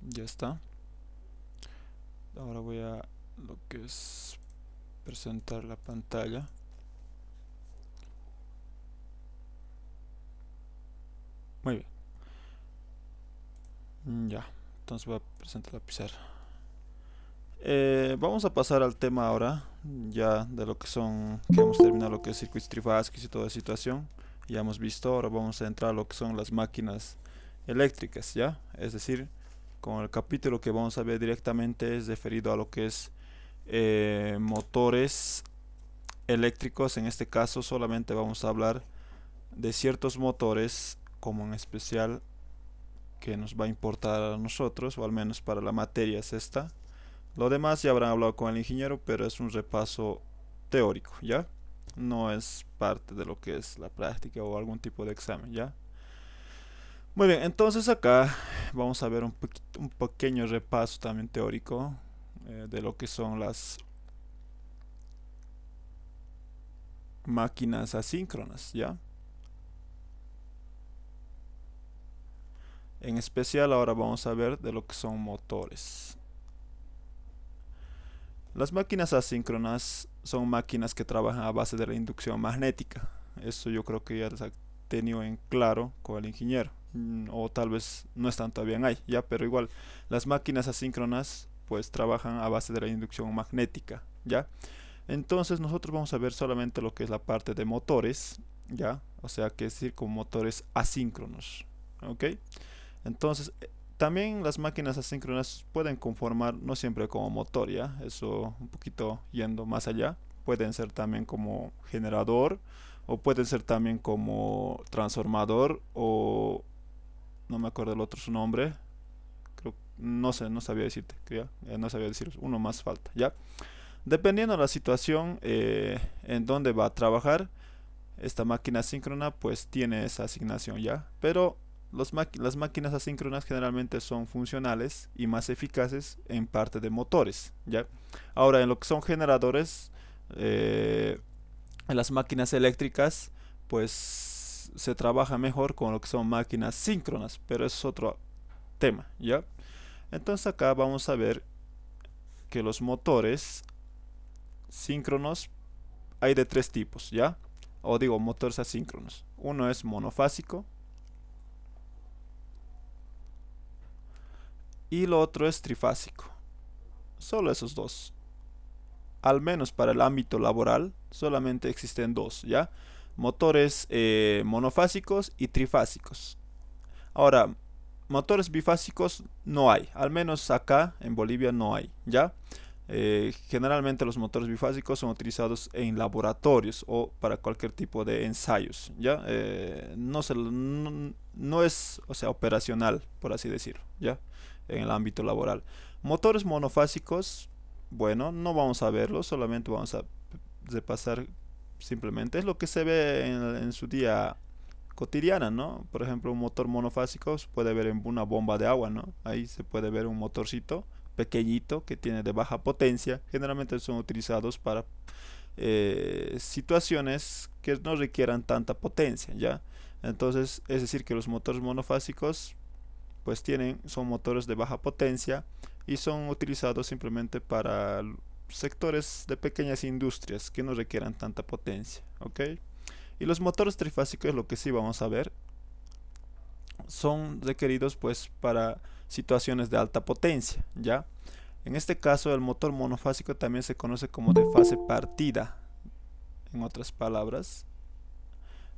Ya está. Ahora voy a lo que es presentar la pantalla. Muy bien. Ya. Entonces voy a presentar la pizarra. Vamos a pasar al tema ahora, ya de lo que son, que hemos terminado lo que es circuitos trifásicos y toda situación. Ya hemos visto, ahora vamos a entrar a lo que son las máquinas eléctricas, ¿ya? Es decir, con el capítulo que vamos a ver directamente es referido a lo que es motores eléctricos. En este caso solamente vamos a hablar de ciertos motores, como en especial que nos va a importar a nosotros, o al menos para la materia es esta. Lo demás ya habrán hablado con el ingeniero, pero es un repaso teórico, ¿ya? No es parte de lo que es la práctica o algún tipo de examen, ¿ya? Muy bien, entonces acá vamos a ver un pequeño repaso también teórico de lo que son las máquinas asíncronas, ¿ya? En especial ahora vamos a ver de lo que son motores. Las máquinas asíncronas son máquinas que trabajan a base de la inducción magnética. Eso yo creo que ya les ha tenido en claro con el ingeniero. O tal vez no están todavía en ahí, ya, pero igual las máquinas asíncronas pues trabajan a base de la inducción magnética, ya. Entonces nosotros vamos a ver solamente lo que es la parte de motores, ya, o sea, que es decir, con motores asíncronos, ¿ok? Entonces, también las máquinas asíncronas pueden conformar no siempre como motor, ¿ya? Eso un poquito yendo más allá. Pueden ser también como generador o pueden ser también como transformador o no me acuerdo el otro su nombre. Creo, no sé, no sabía decirte, no sabía decir, uno más falta, ¿ya? Dependiendo de la situación en donde va a trabajar, esta máquina asíncrona pues tiene esa asignación ya, pero las máquinas asíncronas generalmente son funcionales y más eficaces en parte de motores, ¿ya? Ahora, en lo que son generadores, eh, en las máquinas eléctricas, pues se trabaja mejor con lo que son máquinas síncronas, pero eso es otro tema, ¿ya? Entonces acá vamos a ver que los motores síncronos hay de tres tipos, ¿ya? O digo, motores asíncronos. Uno es monofásico y lo otro es trifásico. Solo esos dos. Al menos para el ámbito laboral, solamente existen dos, ¿ya? Motores monofásicos y trifásicos. Ahora, motores bifásicos no hay, al menos acá en Bolivia no hay, ¿ya? Generalmente los motores bifásicos son utilizados en laboratorios o para cualquier tipo de ensayos, ¿ya? No es, o sea, operacional, por así decirlo, ¿ya? En el ámbito laboral. Motores monofásicos, bueno, no vamos a verlos, solamente vamos a repasar simplemente. Es lo que se ve en su día cotidiana, ¿no? Por ejemplo, un motor monofásico se puede ver en una bomba de agua, ¿no? Ahí se puede ver un motorcito pequeñito que tiene de baja potencia. Generalmente son utilizados para situaciones que no requieran tanta potencia, ¿ya? Entonces, es decir, que los motores monofásicos pues son motores de baja potencia y son utilizados simplemente para sectores de pequeñas industrias que no requieran tanta potencia, ¿ok? Y los motores trifásicos, lo que sí vamos a ver, son requeridos pues para situaciones de alta potencia, ¿ya? En este caso el motor monofásico también se conoce como de fase partida, en otras palabras.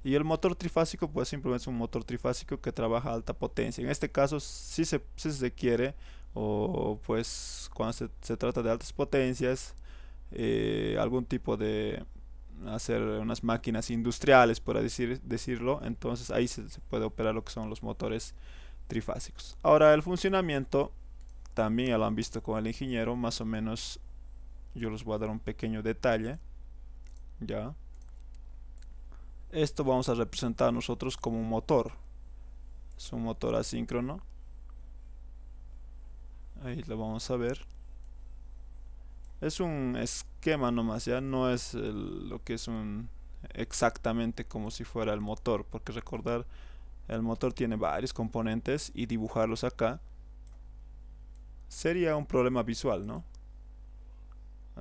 Y el motor trifásico pues simplemente es un motor trifásico que trabaja a alta potencia. En este caso sí se quiere, o pues cuando se trata de altas potencias, algún tipo de hacer unas máquinas industriales, por decirlo, entonces ahí se puede operar lo que son los motores trifásicos. Ahora el funcionamiento también ya lo han visto con el ingeniero, más o menos yo les voy a dar un pequeño detalle, ya. Esto vamos a representar nosotros como un motor, es un motor asíncrono, ahí lo vamos a ver. Es un esquema nomás, ya no es lo que es un exactamente como si fuera el motor, porque recordar el motor tiene varios componentes y dibujarlos acá sería un problema visual, ¿no?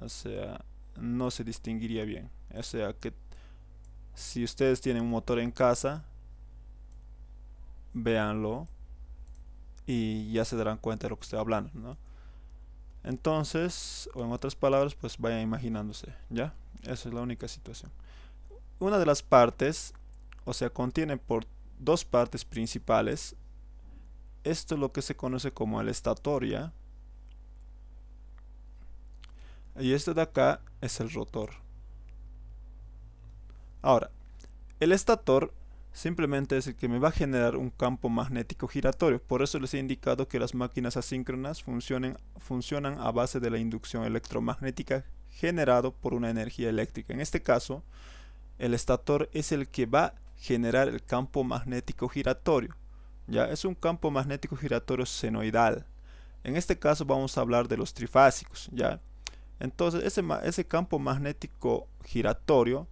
O sea, no se distinguiría bien. O sea, que si ustedes tienen un motor en casa, véanlo y ya se darán cuenta de lo que estoy hablando, ¿no? Entonces, o en otras palabras, pues vayan imaginándose, ¿ya? Esa es la única situación. Una de las partes, o sea, contiene por dos partes principales. Esto es lo que se conoce como el estator, ¿ya? Y esto de acá es el rotor. Ahora, el estator simplemente es el que me va a generar un campo magnético giratorio. Por eso les he indicado que las máquinas asíncronas funcionan a base de la inducción electromagnética generado por una energía eléctrica. En este caso, el estator es el que va a generar el campo magnético giratorio. Ya es un campo magnético giratorio senoidal. En este caso vamos a hablar de los trifásicos, ¿ya? Entonces ese campo magnético giratorio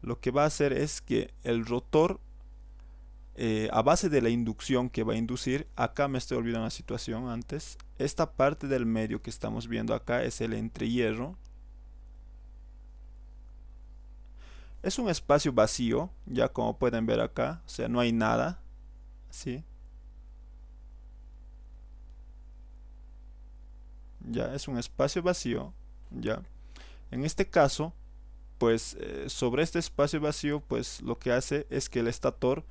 lo que va a hacer es que el rotor, a base de la inducción que va a inducir, acá me estoy olvidando la situación antes, esta parte del medio que estamos viendo acá es el entrehierro. Es un espacio vacío, ya como pueden ver acá, o sea, no hay nada, ¿sí? Ya es un espacio vacío, ya. En este caso, pues sobre este espacio vacío, pues lo que hace es que el estator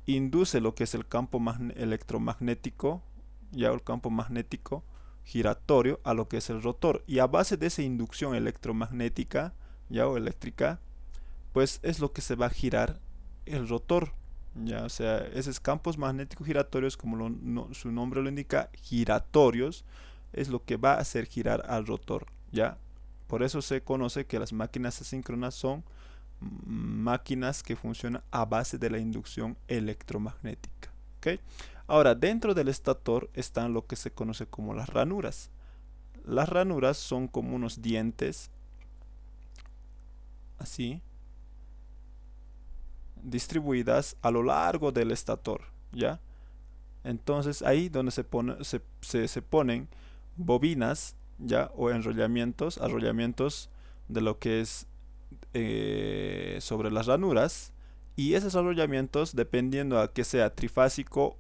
induce lo que es el campo electromagnético, ya el campo magnético giratorio a lo que es el rotor. Y a base de esa inducción electromagnética, ya o eléctrica, pues es lo que se va a girar el rotor. Ya, o sea, esos campos magnéticos giratorios, como su nombre lo indica, giratorios, es lo que va a hacer girar al rotor. Ya, por eso se conoce que las máquinas asíncronas son máquinas que funcionan a base de la inducción electromagnética. ¿Ok? Ahora, dentro del estator están lo que se conoce como las ranuras. Las ranuras son como unos dientes, así, distribuidas a lo largo del estator, ¿ya? Entonces ahí donde se ponen bobinas, ¿ya? O arrollamientos de lo que es sobre las ranuras, y esos arrollamientos, dependiendo a que sea trifásico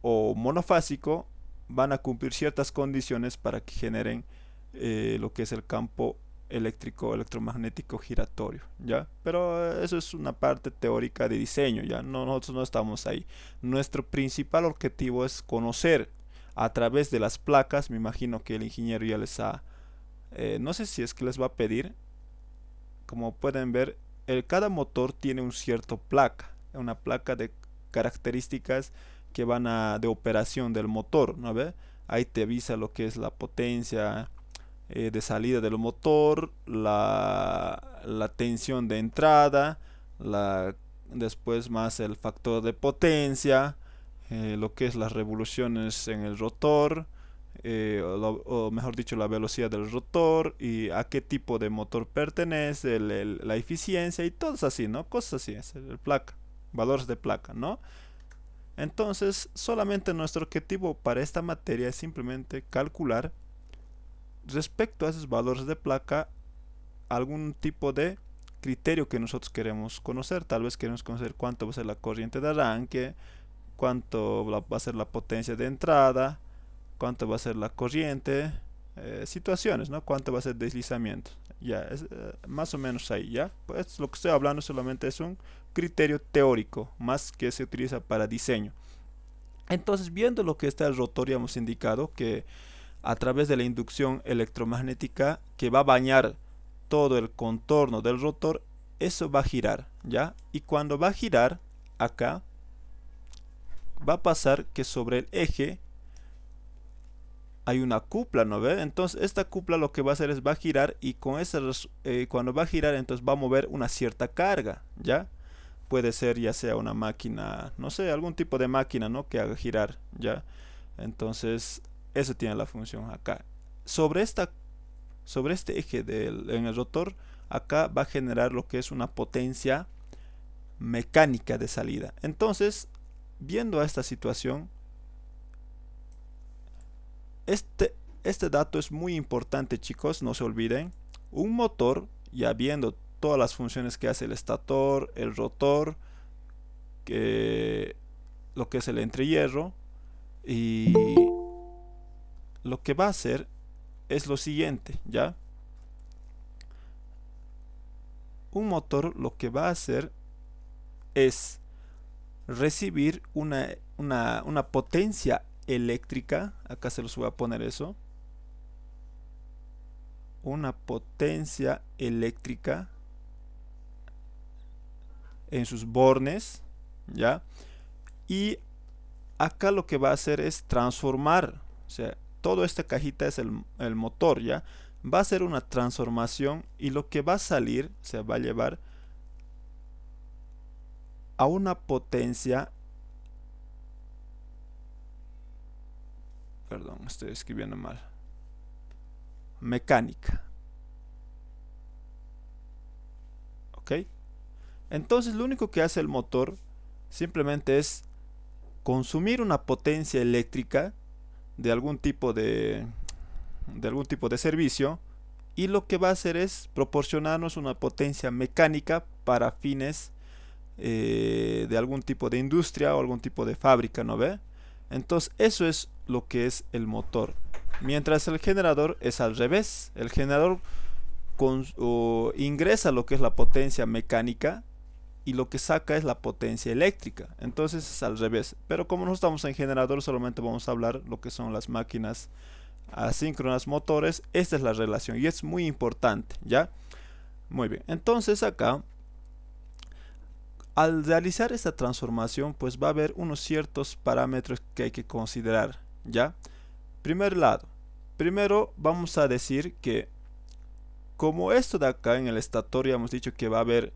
o monofásico, van a cumplir ciertas condiciones para que generen lo que es el campo electromagnético giratorio, ¿ya? Pero eso es una parte teórica de diseño, ¿ya? No, nosotros no estamos ahí. Nuestro principal objetivo es conocer a través de las placas. Me imagino que el ingeniero ya les ha, no sé si es que les va a pedir. Como pueden ver, cada motor tiene un cierto placa, una placa de características que van de operación del motor, ¿no ve? Ahí te avisa lo que es la potencia de salida del motor, la tensión de entrada, después más el factor de potencia, lo que es las revoluciones en el rotor, o mejor dicho, la velocidad del rotor y a qué tipo de motor pertenece, la eficiencia y todo así, ¿no? Cosas así, es el placa, valores de placa, ¿no? Entonces, solamente nuestro objetivo para esta materia es simplemente calcular respecto a esos valores de placa algún tipo de criterio que nosotros queremos conocer. Tal vez queremos conocer cuánto va a ser la corriente de arranque, cuánto va a ser la potencia de entrada, cuánto va a ser la corriente, situaciones, ¿no? Cuánto va a ser deslizamiento. Ya, es más o menos ahí, ¿ya? Pues lo que estoy hablando solamente es un criterio teórico, más que se utiliza para diseño. Entonces, viendo lo que está el rotor, ya hemos indicado que a través de la inducción electromagnética que va a bañar todo el contorno del rotor, eso va a girar, ¿ya? Y cuando va a girar, acá, va a pasar que sobre el eje hay una cupla, ¿no ve? Entonces esta cupla lo que va a hacer es va a girar y con cuando va a girar entonces va a mover una cierta carga, ¿ya? Puede ser ya sea una máquina, no sé, algún tipo de máquina, ¿no? Que haga girar, ¿ya? Entonces eso tiene la función acá. Sobre este eje en el rotor, acá va a generar lo que es una potencia mecánica de salida. Entonces, viendo esta situación, Este dato es muy importante, chicos, no se olviden. Un motor, ya viendo todas las funciones que hace el estator, el rotor, lo que es el entrehierro, y lo que va a hacer es lo siguiente, ¿ya? Un motor lo que va a hacer es recibir una potencia eléctrica, acá se los voy a poner eso, una potencia eléctrica en sus bornes, ¿ya? Y acá lo que va a hacer es transformar, o sea, toda esta cajita es el motor, ¿ya? Va a hacer una transformación y lo que va a salir, se va a llevar a una potencia, perdón, estoy escribiendo mal, mecánica. ¿Ok? Entonces lo único que hace el motor simplemente es consumir una potencia eléctrica de algún tipo de servicio, y lo que va a hacer es proporcionarnos una potencia mecánica para fines de algún tipo de industria o algún tipo de fábrica, ¿no ve? Entonces eso es lo que es el motor, mientras el generador es al revés. El generador ingresa lo que es la potencia mecánica y lo que saca es la potencia eléctrica. Entonces es al revés, pero como no estamos en generador, solamente vamos a hablar lo que son las máquinas asíncronas motores. Esta es la relación y es muy importante, ¿ya? Muy bien, entonces acá al realizar esta transformación, pues va a haber unos ciertos parámetros que hay que considerar, ¿ya? Primero vamos a decir que como esto de acá en el estator ya hemos dicho que va a haber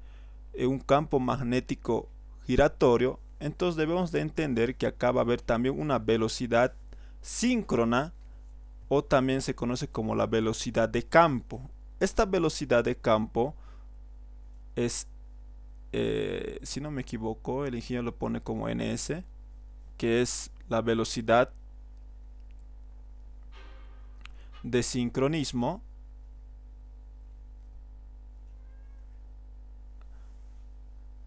un campo magnético giratorio, entonces debemos de entender que acá va a haber también una velocidad síncrona, o también se conoce como la velocidad de campo. Esta velocidad de campo es, si no me equivoco, el ingeniero lo pone como ns, que es la velocidad de sincronismo.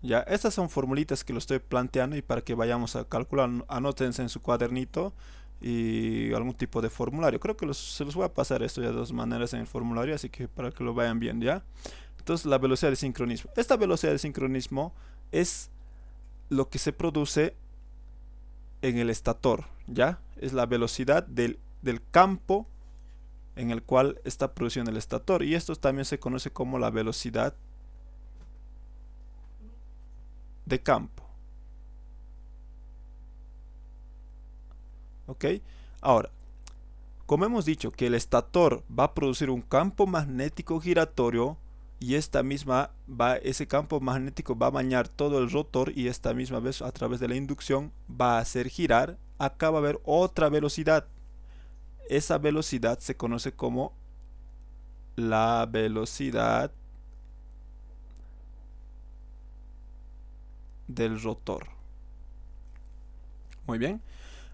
Ya, estas son formulitas que lo estoy planteando y para que vayamos a calcular, anótense en su cuadernito y algún tipo de formulario. Creo que se los voy a pasar esto de dos maneras en el formulario, así que para que lo vayan viendo, ¿ya? Entonces, la velocidad de sincronismo. Esta velocidad de sincronismo es lo que se produce en el estator, ¿ya? Es la velocidad del campo en el cual está produciendo el estator, y esto también se conoce como la velocidad de campo. ¿Ok? Ahora, como hemos dicho que el estator va a producir un campo magnético giratorio, y ese campo magnético va a bañar todo el rotor, y esta misma vez a través de la inducción va a hacer girar, acá va a haber otra velocidad. Esa velocidad se conoce como la velocidad del rotor. Muy bien.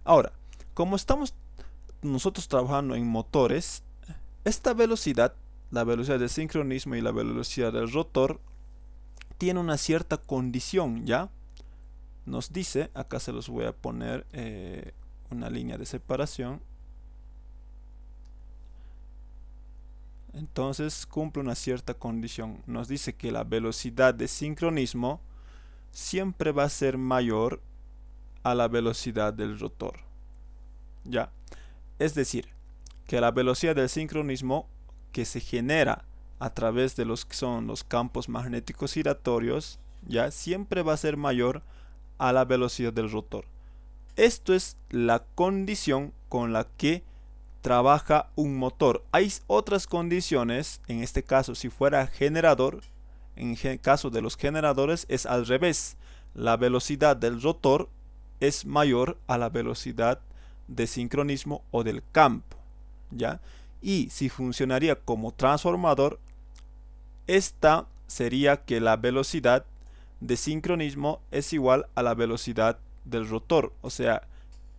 Ahora, como estamos nosotros trabajando en motores, esta velocidad, la velocidad de sincronismo y la velocidad del rotor, tiene una cierta condición, ¿ya? Nos dice, acá se los voy a poner una línea de separación. Entonces cumple una cierta condición. Nos dice que la velocidad de sincronismo siempre va a ser mayor a la velocidad del rotor, ¿ya? Es decir, que la velocidad del sincronismo que se genera a través de los que son los campos magnéticos giratorios, ya siempre va a ser mayor a la velocidad del rotor. Esto es la condición con la que trabaja un motor. Hay otras condiciones, en este caso si fuera generador, en caso de los generadores es al revés. La velocidad del rotor es mayor a la velocidad de sincronismo o del campo, ¿ya? Y si funcionaría como transformador, esta sería que la velocidad de sincronismo es igual a la velocidad del rotor, o sea,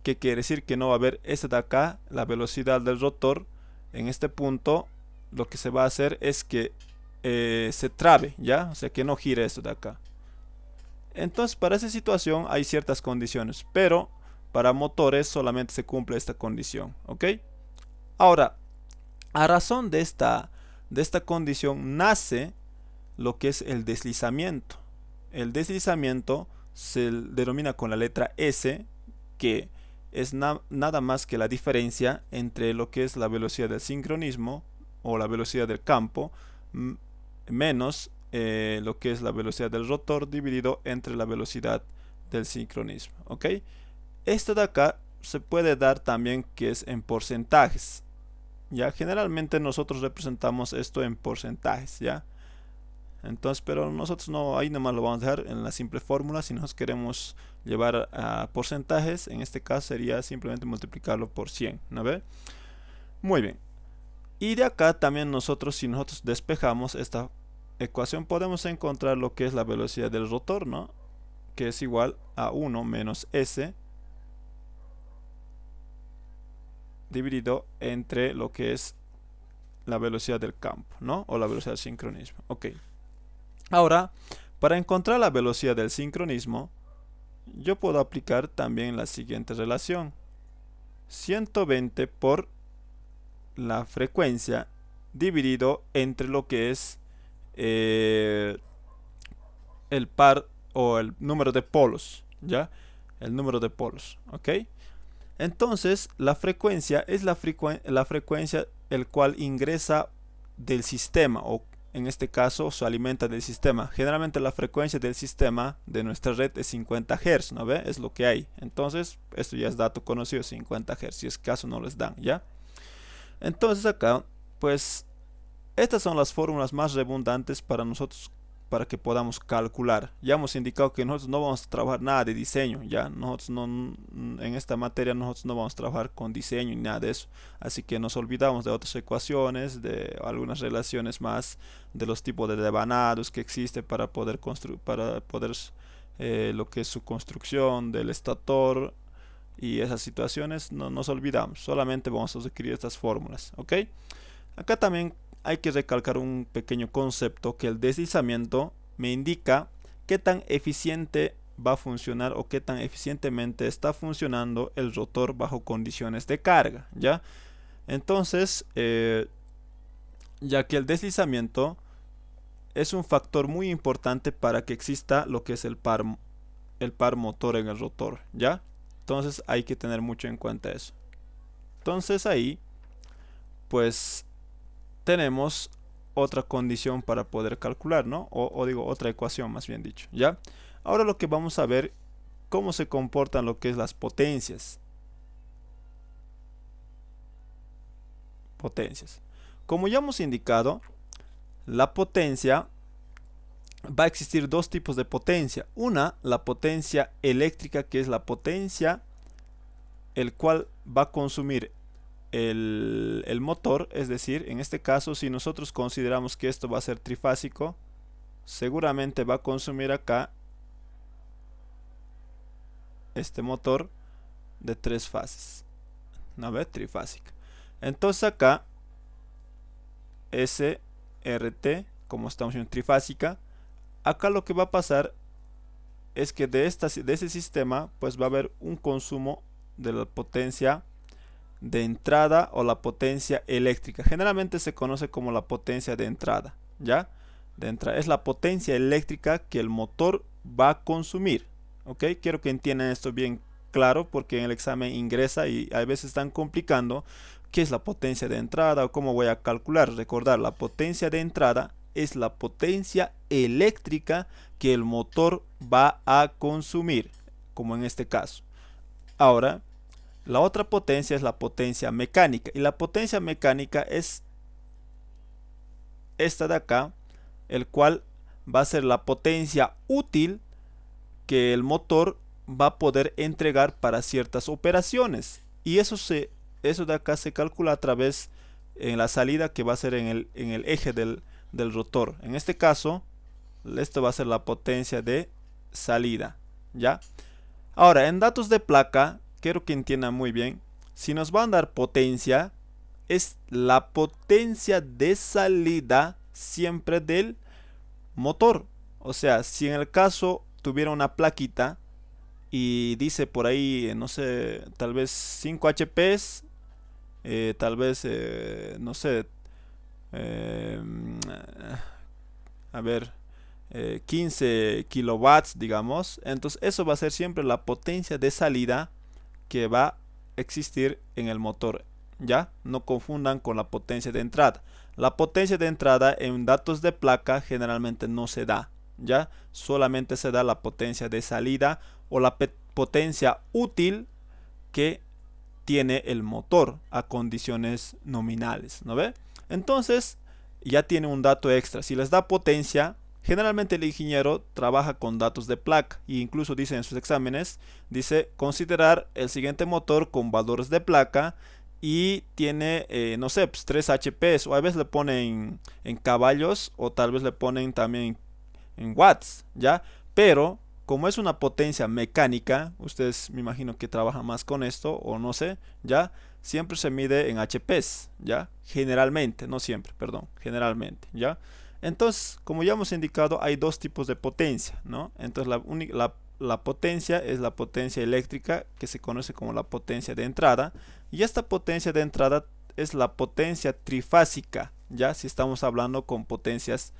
¿Qué quiere decir? Que no va a haber esta de acá, la velocidad del rotor. En este punto lo que se va a hacer es que se trabe, ¿ya? O sea, que no gire esto de acá. Entonces, para esa situación hay ciertas condiciones, pero para motores solamente se cumple esta condición, ¿ok? Ahora, a razón de esta condición nace lo que es el deslizamiento. El deslizamiento se denomina con la letra S, que es nada más que la diferencia entre lo que es la velocidad del sincronismo o la velocidad del campo menos lo que es la velocidad del rotor dividido entre la velocidad del sincronismo, ¿ok? Esto de acá se puede dar también que es en porcentajes. Ya generalmente nosotros representamos esto en porcentajes, ¿ya? Entonces, pero nosotros no, ahí nomás lo vamos a dejar en la simple fórmula. Si nos queremos llevar a porcentajes, en este caso sería simplemente multiplicarlo por 100, ¿no ve? Muy bien. Y de acá también nosotros, si nosotros despejamos esta ecuación, podemos encontrar lo que es la velocidad del rotor, ¿no? Que es igual a 1 menos S dividido entre lo que es la velocidad del campo, ¿no? O la velocidad del sincronismo. Ok. Ahora, para encontrar la velocidad del sincronismo, yo puedo aplicar también la siguiente relación. 120 por la frecuencia dividido entre lo que es el par o el número de polos, ¿ya? El número de polos, ¿ok? Entonces, la frecuencia es la frecuencia el cual ingresa del sistema, o en este caso se alimenta del sistema. Generalmente la frecuencia del sistema de nuestra red es 50 Hz, ¿no ve? Es lo que hay. Entonces, esto ya es dato conocido, 50 Hz, si es caso no les dan, ¿ya? Entonces acá, pues, estas son las fórmulas más redundantes para nosotros, para que podamos calcular. Ya hemos indicado que nosotros no vamos a trabajar nada de diseño, ya nosotros no, en esta materia nosotros no vamos a trabajar con diseño ni nada de eso, así que nos olvidamos de otras ecuaciones, de algunas relaciones más, de los tipos de devanados que existen para poder construir, lo que es su construcción del estator y esas situaciones. No nos olvidamos, solamente vamos a adquirir estas fórmulas, ¿ok? Acá también hay que recalcar un pequeño concepto, que el deslizamiento me indica qué tan eficiente va a funcionar o qué tan eficientemente está funcionando el rotor bajo condiciones de carga, ¿ya? Entonces, ya que el deslizamiento es un factor muy importante para que exista lo que es el par motor en el rotor, ¿ya? Entonces hay que tener mucho en cuenta eso. Entonces ahí, pues, tenemos otra condición para poder calcular, ¿no? O digo, otra ecuación más bien dicho, ¿ya? Ahora lo que vamos a ver, cómo se comportan lo que es las potencias. Como ya hemos indicado, la potencia, va a existir dos tipos de potencia. Una, la potencia eléctrica, que es la potencia el cual va a consumir el motor, es decir, en este caso, si nosotros consideramos que esto va a ser trifásico, seguramente va a consumir acá este motor de 3 fases, ¿no ve? Trifásica. Entonces acá SRT, como estamos en trifásica, acá lo que va a pasar es que de ese sistema pues va a haber un consumo de la potencia de entrada o la potencia eléctrica. Generalmente se conoce como la potencia de entrada, ¿ya? De entrada es la potencia eléctrica que el motor va a consumir, ¿ok? Quiero que entiendan esto bien claro, porque en el examen ingresa y a veces están complicando qué es la potencia de entrada o cómo voy a calcular. Recordar, la potencia de entrada es la potencia eléctrica que el motor va a consumir, como en este caso. Ahora, la otra potencia es la potencia mecánica, y la potencia mecánica es esta de acá, el cual va a ser la potencia útil que el motor va a poder entregar para ciertas operaciones, y eso de acá se calcula a través en la salida, que va a ser en el eje del rotor. En este caso, esto va a ser la potencia de salida, ¿ya? Ahora, en datos de placa, quiero que entiendan muy bien, si nos van a dar potencia, es la potencia de salida siempre del motor. O sea, si en el caso tuviera una plaquita y dice por ahí, no sé, tal vez 5 HPs, tal vez, no sé, eh, a ver, 15 kilowatts, digamos. Entonces eso va a ser siempre la potencia de salida que va a existir en el motor. ¿Ya? No confundan con la potencia de entrada. La potencia de entrada en datos de placa generalmente no se da. ¿Ya? Solamente se da la potencia de salida o la potencia útil que tiene el motor a condiciones nominales, ¿no ve? Entonces ya tiene un dato extra. Si les da potencia, generalmente el ingeniero trabaja con datos de placa e incluso dice en sus exámenes, dice considerar el siguiente motor con valores de placa y tiene, no sé, pues 3 HPs o a veces le ponen en caballos o tal vez le ponen también en watts, ¿ya? Pero como es una potencia mecánica, ustedes me imagino que trabajan más con esto o no sé, ¿ya? Siempre se mide en HPs, ¿ya? Generalmente, no siempre, perdón, generalmente, ¿ya? Entonces, como ya hemos indicado, hay dos tipos de potencia, ¿no? Entonces, la potencia es la potencia eléctrica, que se conoce como la potencia de entrada, y esta potencia de entrada es la potencia trifásica, ¿ya? Si estamos hablando con potencias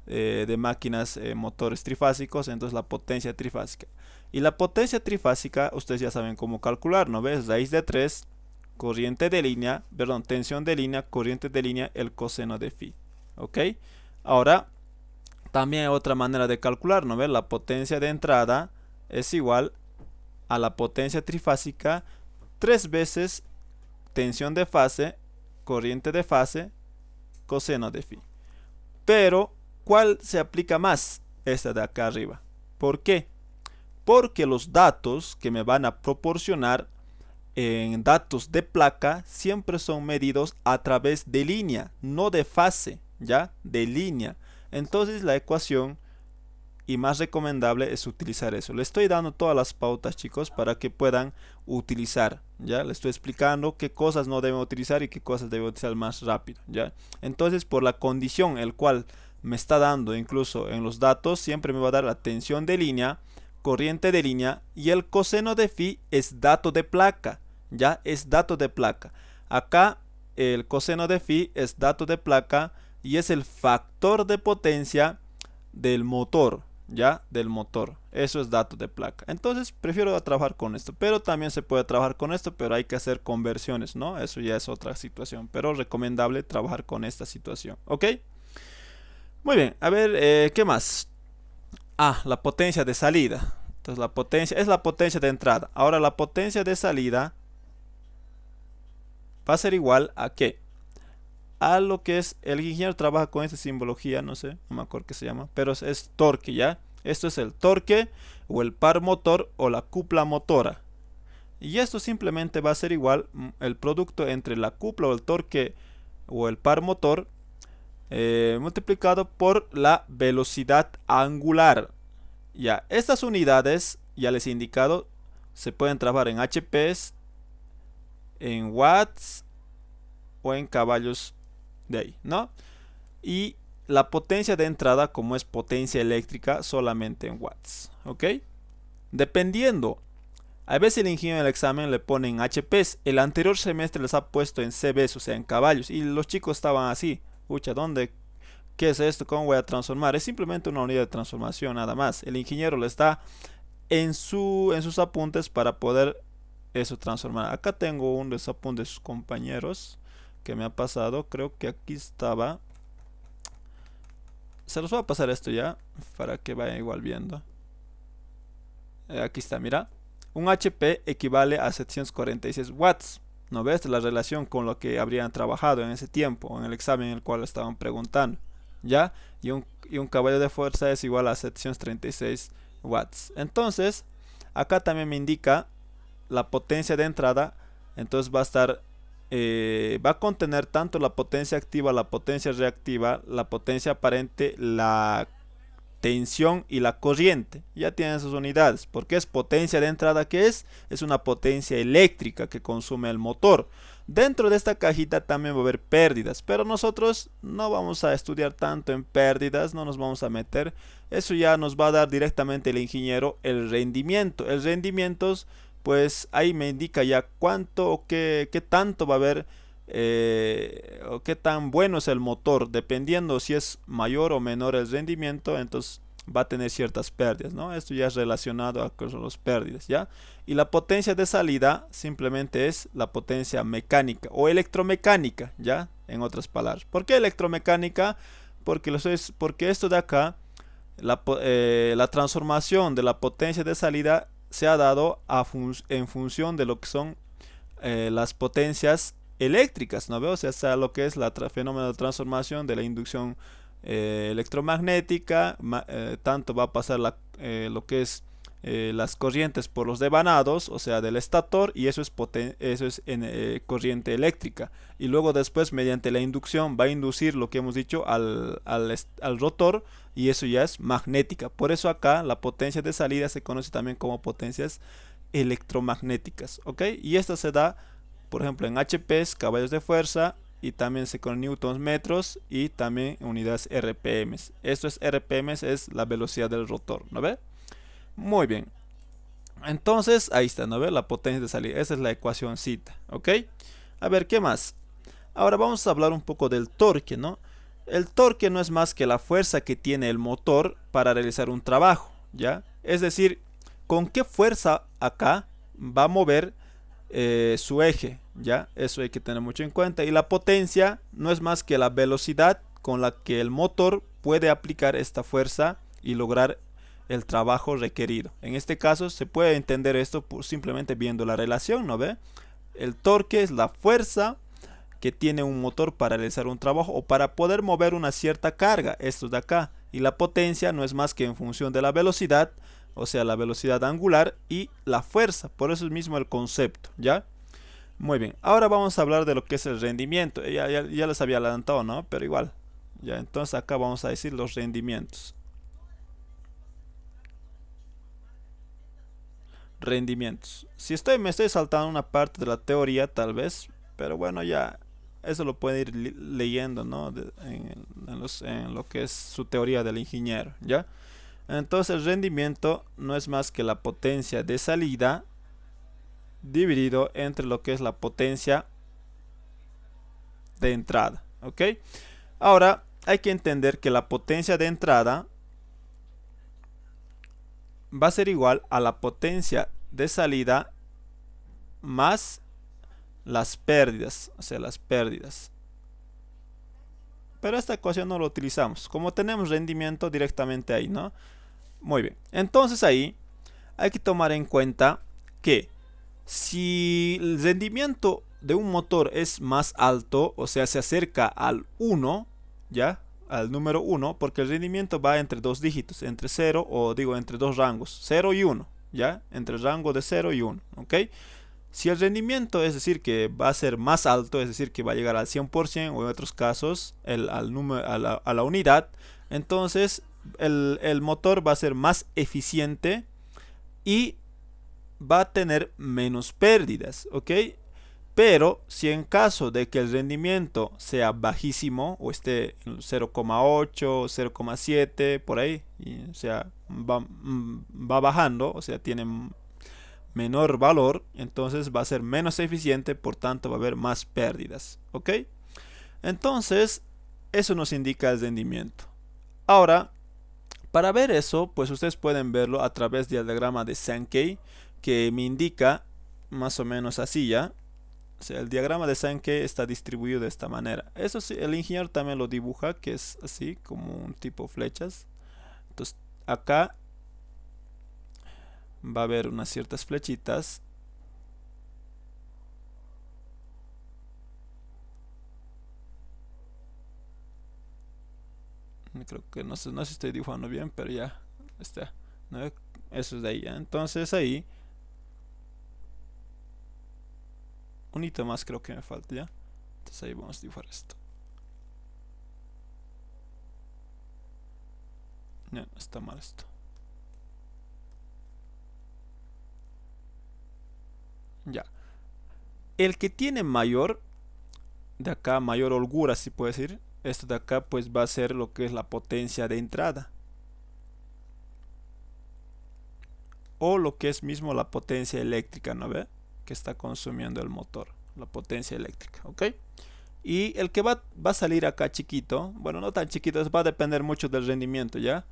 de máquinas, motores trifásicos, entonces la potencia trifásica. Y la potencia trifásica, ustedes ya saben cómo calcular, ¿no ves? Raíz de 3, corriente de línea, perdón, tensión de línea, corriente de línea, el coseno de phi. ¿Ok? Ahora, también hay otra manera de calcular, ¿no ves? La potencia de entrada es igual a la potencia trifásica 3 veces tensión de fase, corriente de fase, coseno de phi. Pero ¿cuál se aplica más? Esta de acá arriba. ¿Por qué? Porque los datos que me van a proporcionar en datos de placa siempre son medidos a través de línea, no de fase, ¿ya? De línea. Entonces la ecuación y más recomendable es utilizar eso. Le estoy dando todas las pautas, chicos, para que puedan utilizar, ¿ya? Le estoy explicando qué cosas no deben utilizar y qué cosas deben utilizar más rápido, ¿ya? Entonces, por la condición el cual me está dando incluso en los datos, siempre me va a dar la tensión de línea, corriente de línea y el coseno de phi es dato de placa, ¿ya? Es dato de placa. Acá el coseno de phi es dato de placa y es el factor de potencia del motor, ¿ya? Del motor. Eso es dato de placa. Entonces prefiero trabajar con esto, pero también se puede trabajar con esto, pero hay que hacer conversiones, ¿no? Eso ya es otra situación, pero recomendable trabajar con esta situación, ¿ok? Muy bien, a ver, ¿qué más? Ah, la potencia de salida. Entonces la potencia es la potencia de entrada. Ahora la potencia de salida va a ser igual a ¿qué? A lo que es, el ingeniero trabaja con esta simbología, no sé, no me acuerdo qué se llama, pero es torque, ¿ya? Esto es el torque o el par motor o la cupla motora. Y esto simplemente va a ser igual el producto entre la cupla o el torque o el par motor multiplicado por la velocidad angular. Ya, estas unidades, ya les he indicado, se pueden trabajar en HPs, en watts o en caballos de ahí, ¿no? Y la potencia de entrada, como es potencia eléctrica, solamente en watts, ¿ok? Dependiendo, a veces el ingeniero en el examen le pone en HPs, el anterior semestre les ha puesto en CBs, o sea, en caballos, y los chicos estaban así, pucha, ¿dónde? ¿Qué es esto? ¿Cómo voy a transformar? Es simplemente una unidad de transformación nada más. El ingeniero le está en sus apuntes para poder eso transformar. Acá tengo un desapunte de sus compañeros que me ha pasado. Creo que aquí estaba. Se los voy a pasar esto ya para que vayan igual viendo. Aquí está, mira. Un HP equivale a 746 watts. ¿No ves? La relación con lo que habrían trabajado en ese tiempo, en el examen en el cual estaban preguntando. ¿Ya? Y un caballo de fuerza es igual a 736 watts. Entonces, acá también me indica la potencia de entrada. Entonces va a estar, va a contener tanto la potencia activa, la potencia reactiva, la potencia aparente, la tensión y la corriente. Ya tienen sus unidades. ¿Por qué es potencia de entrada? ¿Qué es? Es una potencia eléctrica que consume el motor. Dentro de esta cajita también va a haber pérdidas, pero nosotros no vamos a estudiar tanto en pérdidas, no nos vamos a meter. Eso ya nos va a dar directamente el ingeniero el rendimiento. El rendimiento, pues ahí me indica ya cuánto o qué tanto va a haber o qué tan bueno es el motor. Dependiendo si es mayor o menor el rendimiento, entonces va a tener ciertas pérdidas, ¿no? Esto ya es relacionado a las pérdidas, ¿ya? Y la potencia de salida simplemente es la potencia mecánica o electromecánica, ¿ya? En otras palabras. ¿Por qué electromecánica? Porque esto de acá, la transformación de la potencia de salida se ha dado en función de lo que son las potencias eléctricas, ¿no veo? O sea, lo que es el fenómeno de transformación de la inducción electromagnética, tanto va a pasar lo que es las corrientes por los devanados, o sea, del estator, y eso es corriente eléctrica. Y luego después, mediante la inducción, va a inducir lo que hemos dicho al rotor, y eso ya es magnética. Por eso acá la potencia de salida se conoce también como potencias electromagnéticas, ¿ok? Y esta se da, por ejemplo, en HPs, caballos de fuerza, y también se con newtons metros y también unidades RPM. Esto es RPM, es la velocidad del rotor, ¿no ve? Muy bien. Entonces, ahí está, ¿no ve? La potencia de salida. Esa es la ecuación cita, ¿ok? A ver, ¿qué más? Ahora vamos a hablar un poco del torque, ¿no? El torque no es más que la fuerza que tiene el motor para realizar un trabajo, ¿ya? Es decir, con qué fuerza acá va a mover su eje, ¿ya? Eso hay que tener mucho en cuenta. Y la potencia no es más que la velocidad con la que el motor puede aplicar esta fuerza y lograr el trabajo requerido. En este caso se puede entender esto simplemente viendo la relación, ¿no ve? El torque es la fuerza que tiene un motor para realizar un trabajo o para poder mover una cierta carga, esto de acá. Y la potencia no es más que en función de la velocidad, o sea, la velocidad angular y la fuerza. Por eso es mismo el concepto, ¿ya? Muy bien, ahora vamos a hablar de lo que es el rendimiento. Ya les había adelantado, ¿no? Pero igual, ya, entonces acá vamos a decir los rendimientos. Rendimientos. Si me estoy saltando una parte de la teoría, tal vez, pero bueno, ya eso lo puede ir leyendo, ¿no? En lo que es su teoría del ingeniero, ¿ya? Entonces el rendimiento no es más que la potencia de salida dividido entre lo que es la potencia de entrada, ¿ok? Ahora hay que entender que la potencia de entrada va a ser igual a la potencia de salida más las pérdidas, o sea, las pérdidas. Pero esta ecuación no la utilizamos, como tenemos rendimiento directamente ahí, ¿no? Muy bien, entonces ahí hay que tomar en cuenta que si el rendimiento de un motor es más alto, o sea, se acerca al 1, ¿ya? Al número 1, porque el rendimiento va entre dos dígitos, entre 0 o digo entre dos rangos, 0 y 1, ¿ya? Entre el rango de 0 y 1, ¿ok? Si el rendimiento es decir que va a ser más alto, es decir que va a llegar al 100% o en otros casos a la unidad, entonces el motor va a ser más eficiente y va a tener menos pérdidas, ¿ok? Pero si en caso de que el rendimiento sea bajísimo o esté en 0,8, 0,7 por ahí, o sea, va bajando, o sea, tiene menor valor, entonces va a ser menos eficiente, por tanto va a haber más pérdidas, ¿ok? Entonces, eso nos indica el rendimiento. Ahora, para ver eso, pues ustedes pueden verlo a través del diagrama de Sankey, que me indica más o menos así ya. O sea, el diagrama de Sankey está distribuido de esta manera. Eso sí, el ingeniero también lo dibuja, que es así, como un tipo flechas. Entonces, acá va a haber unas ciertas flechitas. Creo que no sé si estoy dibujando bien, pero ya está, ¿no? Eso es de ahí, ¿ya? Entonces ahí un hito más creo que me falta, ¿ya? Entonces ahí vamos a dibujar esto, No, está mal esto. Ya. El que tiene mayor, de acá, mayor holgura, si puede decir, esto de acá, pues va a ser lo que es la potencia de entrada. O lo que es mismo la potencia eléctrica, ¿no ve? Que está consumiendo el motor, la potencia eléctrica, ¿ok? Y el que va a salir acá chiquito, bueno, no tan chiquito, va a depender mucho del rendimiento, ¿ya?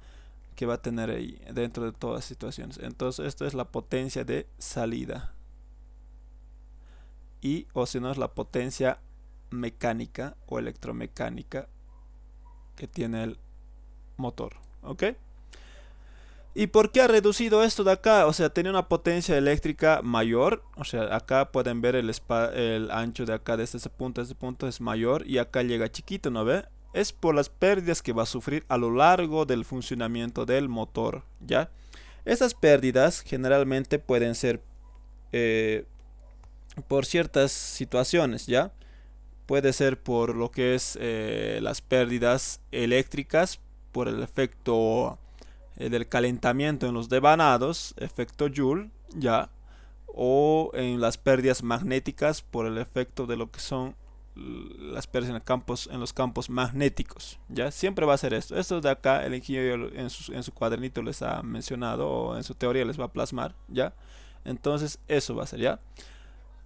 Que va a tener ahí dentro de todas las situaciones. Entonces, esto es la potencia de salida. Y, o si no, es la potencia mecánica o electromecánica que tiene el motor, ¿ok? ¿Y por qué ha reducido esto de acá? O sea, tenía una potencia eléctrica mayor. O sea, acá pueden ver el ancho de acá, desde ese punto a ese punto es mayor. Y acá llega chiquito, ¿no ve? Es por las pérdidas que va a sufrir a lo largo del funcionamiento del motor, ¿ya? Esas pérdidas generalmente pueden ser por ciertas situaciones, ¿ya? Puede ser por lo que es las pérdidas eléctricas, por el efecto del calentamiento en los devanados, efecto Joule, ya, o en las pérdidas magnéticas por el efecto de lo que son las pérdidas en los campos magnéticos, ya, siempre va a ser esto. Esto de acá el ingeniero en su cuadernito les ha mencionado o en su teoría les va a plasmar, ya. Entonces eso va a ser, ya.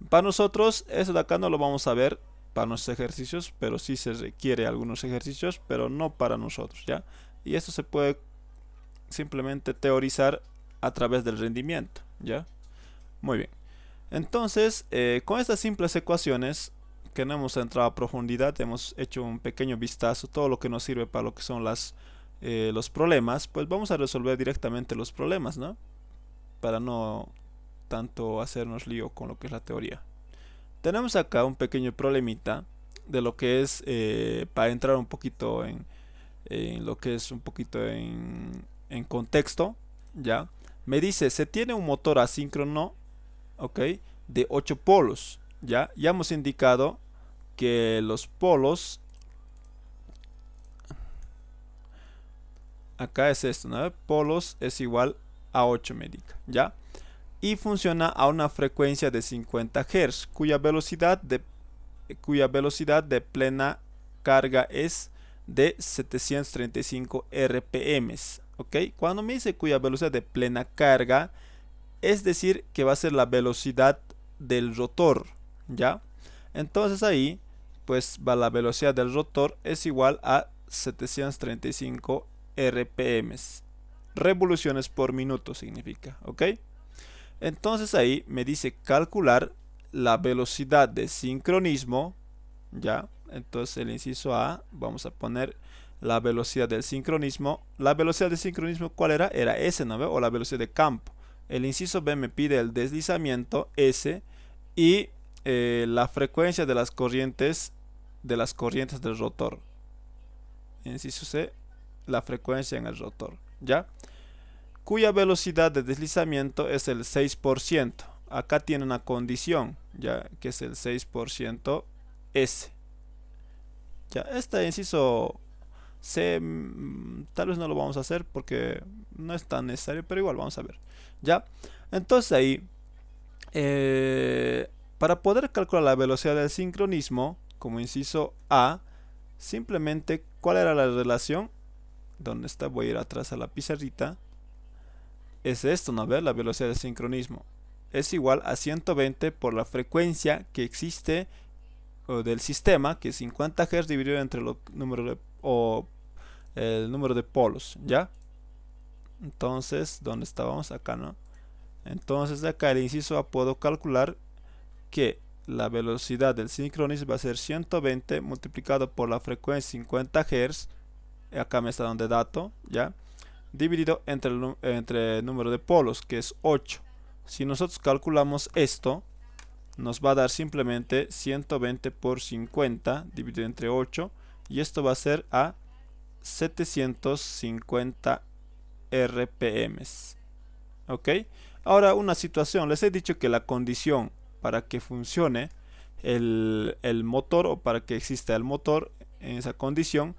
Para nosotros eso de acá no lo vamos a ver para nuestros ejercicios, pero sí se requiere algunos ejercicios, pero no para nosotros, ya. Y esto se puede simplemente teorizar a través del rendimiento, ¿ya? Muy bien. Entonces, con estas simples ecuaciones que no hemos entrado a profundidad, hemos hecho un pequeño vistazo, todo lo que nos sirve para lo que son los problemas, pues vamos a resolver directamente los problemas, ¿no? Para no tanto hacernos lío con lo que es la teoría. Tenemos acá un pequeño problemita de lo que es, para entrar un poquito en lo que es un poquito en contexto, ya. Me dice, se tiene un motor asíncrono, ok, de 8 polos, ya. Ya hemos indicado que los polos, acá es esto, ¿no? Polos es igual a 8, me indica, ya. Y funciona a una frecuencia de 50 Hz, cuya velocidad de plena carga es de 735 RPM. ¿Ok? Cuando me dice cuya velocidad de plena carga, es decir que va a ser la velocidad del rotor, ¿ya? Entonces ahí, pues va la velocidad del rotor es igual a 735 RPM. Revoluciones por minuto significa, ¿ok? Entonces ahí me dice calcular la velocidad de sincronismo, ¿ya? Entonces el inciso A, vamos a poner la velocidad del sincronismo. La velocidad de sincronismo, ¿cuál era? Era S, ¿no ve? O la velocidad de campo. El inciso B me pide el deslizamiento S y la frecuencia de las corrientes del rotor. Inciso C, la frecuencia en el rotor, ¿ya? Cuya velocidad de deslizamiento es el 6%. Acá tiene una condición, ya que es el 6% S. Ya, este inciso C tal vez no lo vamos a hacer porque no es tan necesario, pero igual vamos a ver. Ya, entonces ahí, para poder calcular la velocidad del sincronismo, como inciso A, simplemente, ¿cuál era la relación? ¿Dónde está? Voy a ir atrás a la pizarrita. Es esto, ¿no? ¿Ver? La velocidad de sincronismo es igual a 120 por la frecuencia que existe del sistema, que es 50 Hz dividido entre el número de polos, ¿ya? Entonces, ¿dónde estábamos? Acá, ¿no? Entonces, de acá el inciso A puedo calcular que la velocidad del sincronismo va a ser 120 multiplicado por la frecuencia 50 Hz, acá me está dando de dato, ¿ya? Dividido entre el número de polos, que es 8. Si nosotros calculamos esto, nos va a dar simplemente 120 por 50 dividido entre 8, y esto va a ser a 750 RPM. ¿Ok? Ahora una situación, les he dicho que la condición para que funcione el motor, o para que exista el motor en esa condición,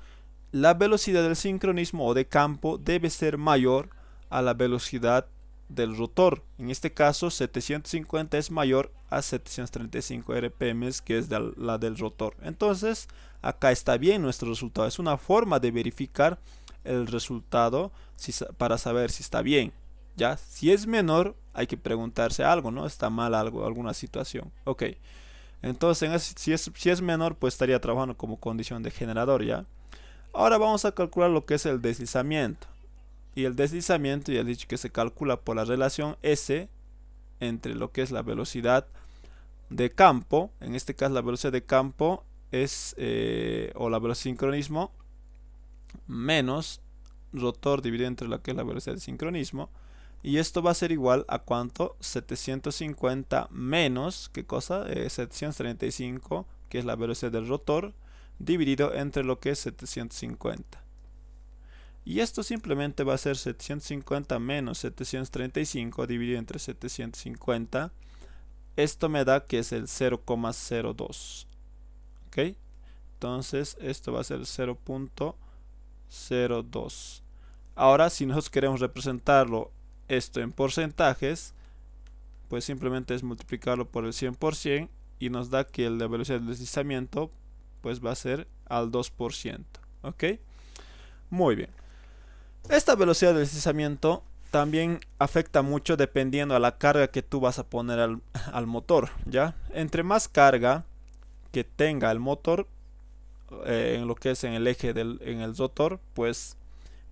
la velocidad del sincronismo o de campo debe ser mayor a la velocidad del rotor. En este caso 750 es mayor a 735 RPM, que es la del rotor. Entonces acá está bien nuestro resultado. Es una forma de verificar el resultado para saber si está bien. Ya, si es menor hay que preguntarse algo, ¿no? Está mal algo, alguna situación. Ok, entonces si es menor, pues estaría trabajando como condición de generador, ¿ya? Ahora vamos a calcular lo que es el deslizamiento. Y el deslizamiento ya he dicho que se calcula por la relación S entre lo que es la velocidad de campo. En este caso la velocidad de campo es, o la velocidad de sincronismo, menos rotor dividido entre lo que es la velocidad de sincronismo. Y esto va a ser igual a ¿cuánto? 750 menos, ¿qué cosa? 735, que es la velocidad del rotor, dividido entre lo que es 750. Y esto simplemente va a ser 750 menos 735 dividido entre 750. Esto me da que es el 0,02. ¿Ok? Entonces esto va a ser 0,02. Ahora, si nosotros queremos representarlo esto en porcentajes, pues simplemente es multiplicarlo por el 100% y nos da que la velocidad de deslizamiento pues va a ser al 2%. ¿Ok? Muy bien. Esta velocidad de deslizamiento también afecta mucho dependiendo a la carga que tú vas a poner al motor, ¿ya? Entre más carga que tenga el motor en lo que es en el eje en el rotor, pues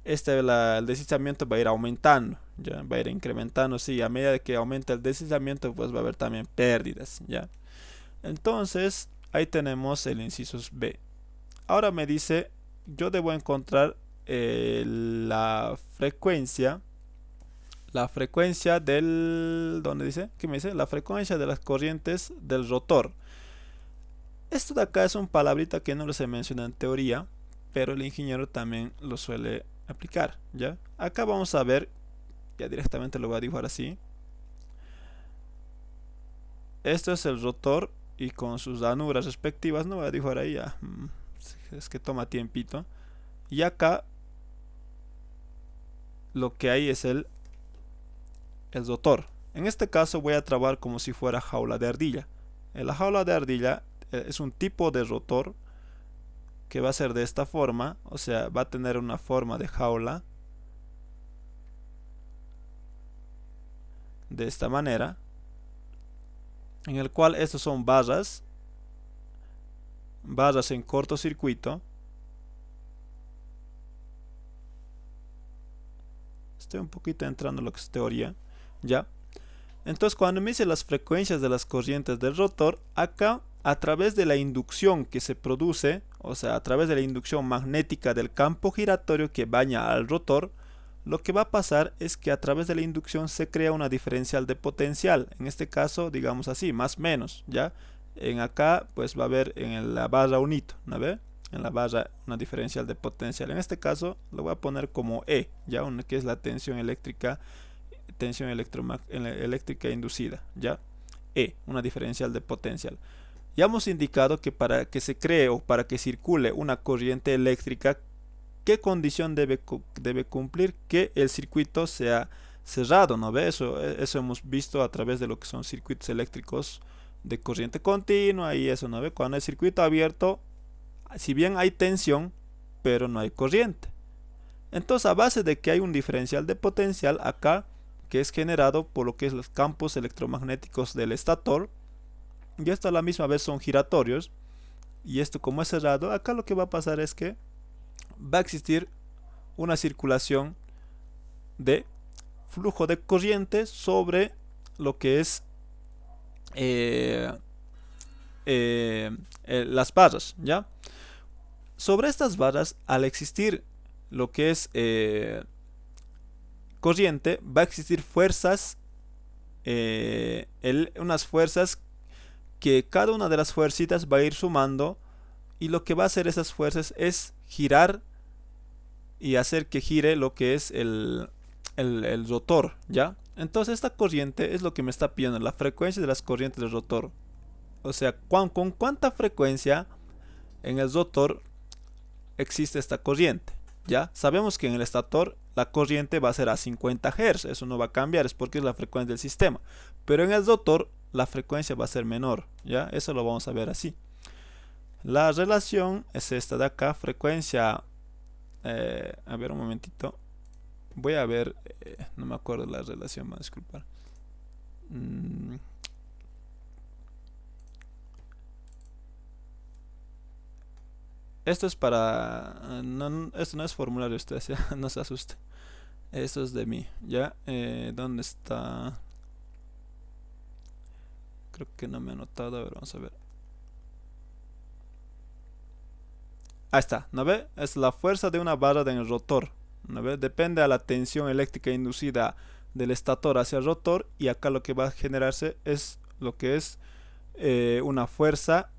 el deslizamiento va a ir aumentando, ¿ya? Va a ir incrementando, sí, a medida que aumenta el deslizamiento, pues va a haber también pérdidas, ¿ya? Entonces, ahí tenemos el inciso B. Ahora me dice, yo debo encontrar la frecuencia ¿dónde dice? ¿Qué me dice? La frecuencia de las corrientes del rotor. Esto de acá es un palabrita que no se menciona en teoría, pero el ingeniero también lo suele aplicar, ¿ya? Acá vamos a ver, ya directamente lo voy a dibujar así. Esto es el rotor y con sus ranuras respectivas, no voy a dibujar ahí ya, es que toma tiempito. Y acá lo que hay es el rotor. En este caso voy a trabajar como si fuera jaula de ardilla. En la jaula de ardilla es un tipo de rotor que va a ser de esta forma, o sea, va a tener una forma de jaula de esta manera, en el cual estos son barras en cortocircuito. Estoy un poquito entrando en lo que es teoría, ¿ya? Entonces cuando me dice las frecuencias de las corrientes del rotor, acá a través de la inducción que se produce, o sea, a través de la inducción magnética del campo giratorio que baña al rotor, lo que va a pasar es que a través de la inducción se crea una diferencial de potencial. En este caso, digamos así, más menos, ¿ya? En acá, pues va a haber en la barra un hito, ¿no ve? En la barra una diferencial de potencial. En este caso, lo voy a poner como E, ¿ya? Que es la tensión eléctrica inducida, ¿ya? E, una diferencial de potencial. Ya hemos indicado que para que se cree o para que circule una corriente eléctrica, ¿qué condición debe cumplir? Que el circuito sea cerrado, ¿no ve? Eso hemos visto a través de lo que son circuitos eléctricos de corriente continua y eso, ¿no ve? Cuando el circuito abierto, si bien hay tensión, pero no hay corriente. Entonces, a base de que hay un diferencial de potencial acá, que es generado por lo que es los campos electromagnéticos del estator, y esto a la misma vez son giratorios, y esto como es cerrado, acá lo que va a pasar es que va a existir una circulación de flujo de corriente sobre lo que es las barras, ¿ya? Sobre estas barras, al existir lo que es corriente, va a existir fuerzas, unas fuerzas que cada una de las fuercitas va a ir sumando, y lo que va a hacer esas fuerzas es girar y hacer que gire lo que es el rotor, ¿ya? Entonces esta corriente es lo que me está pidiendo, la frecuencia de las corrientes del rotor. O sea, con cuánta frecuencia en el rotor existe esta corriente. Ya sabemos que en el estator la corriente va a ser a 50 Hz, eso no va a cambiar, es porque es la frecuencia del sistema. Pero en el rotor la frecuencia va a ser menor, ya, eso lo vamos a ver así. La relación es esta de acá, frecuencia, a ver un momentito, voy a ver, no me acuerdo la relación, me a disculpar. Esto es para, esto no es formulario, ustedes, ¿ya? No se asusten. Esto es de mí, ¿ya? ¿Dónde está? Creo que no me he anotado, a ver, vamos a ver. Ahí está, ¿no ve? Es la fuerza de una barra en el rotor, ¿no ve? Depende de la tensión eléctrica inducida del estator hacia el rotor, y acá lo que va a generarse es lo que es una fuerza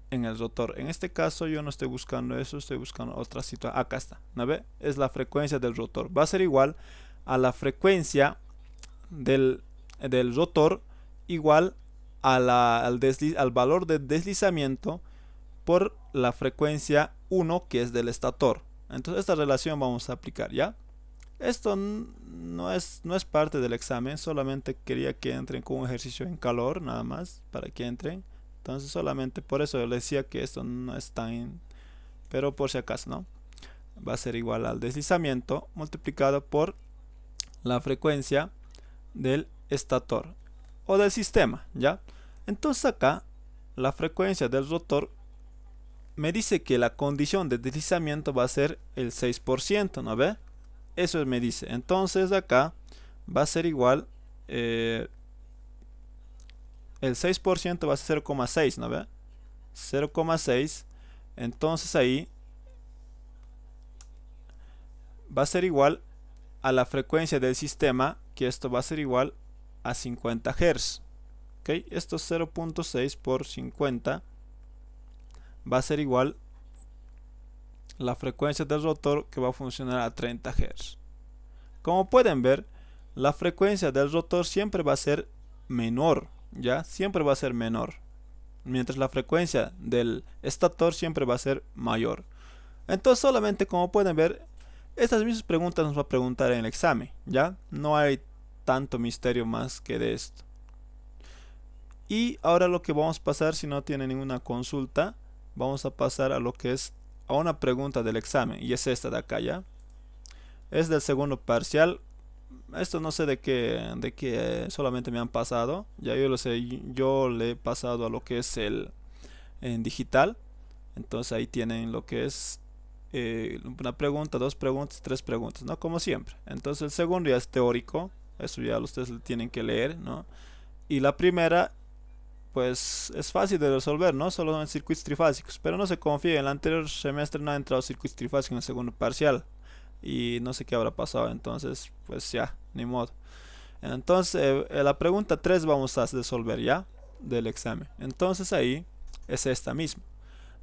en el rotor. En este caso yo no estoy buscando eso, estoy buscando otra situación. Acá está, ¿no ve? Es la frecuencia del rotor. Va a ser igual a la frecuencia del rotor, igual a al valor de deslizamiento por la frecuencia 1, que es del estator. Entonces esta relación vamos a aplicar, ¿ya? Esto no es parte del examen, solamente quería que entren con un ejercicio en calor, nada más, para que entren. Entonces solamente por eso les decía que esto no es tan, pero por si acaso, ¿no? Va a ser igual al deslizamiento multiplicado por la frecuencia del estator o del sistema, ¿ya? Entonces acá la frecuencia del rotor me dice que la condición de deslizamiento va a ser el 6%, ¿no ve? Eso me dice. Entonces acá va a ser igual, el 6% va a ser 0,6, ¿no ve? 0,6. Entonces ahí va a ser igual a la frecuencia del sistema, que esto va a ser igual a 50 Hz. ¿Ok? Esto es 0.6 por 50. Va a ser igual la frecuencia del rotor, que va a funcionar a 30 Hz. Como pueden ver, la frecuencia del rotor siempre va a ser menor, ¿ya? Siempre va a ser menor, mientras la frecuencia del estator siempre va a ser mayor. Entonces solamente, como pueden ver, estas mismas preguntas nos va a preguntar en el examen, ¿ya? No hay tanto misterio más que de esto. Y ahora lo que vamos a pasar, si no tiene ninguna consulta, vamos a pasar a lo que es a una pregunta del examen, y es esta de acá, ¿ya? Es del segundo parcial. Esto no sé de qué solamente me han pasado, ya yo lo sé, yo le he pasado a lo que es el en digital. Entonces ahí tienen lo que es una pregunta, dos preguntas, tres preguntas, ¿no? Como siempre. Entonces el segundo ya es teórico, eso ya ustedes lo tienen que leer, ¿no? Y la primera, pues es fácil de resolver, ¿no? Solo en circuitos trifásicos, pero no se confíen, en el anterior semestre no ha entrado circuitos trifásicos en el segundo parcial, y no sé qué habrá pasado, entonces pues ya, ni modo. Entonces la pregunta 3 vamos a resolver ya del examen. Entonces ahí es esta misma.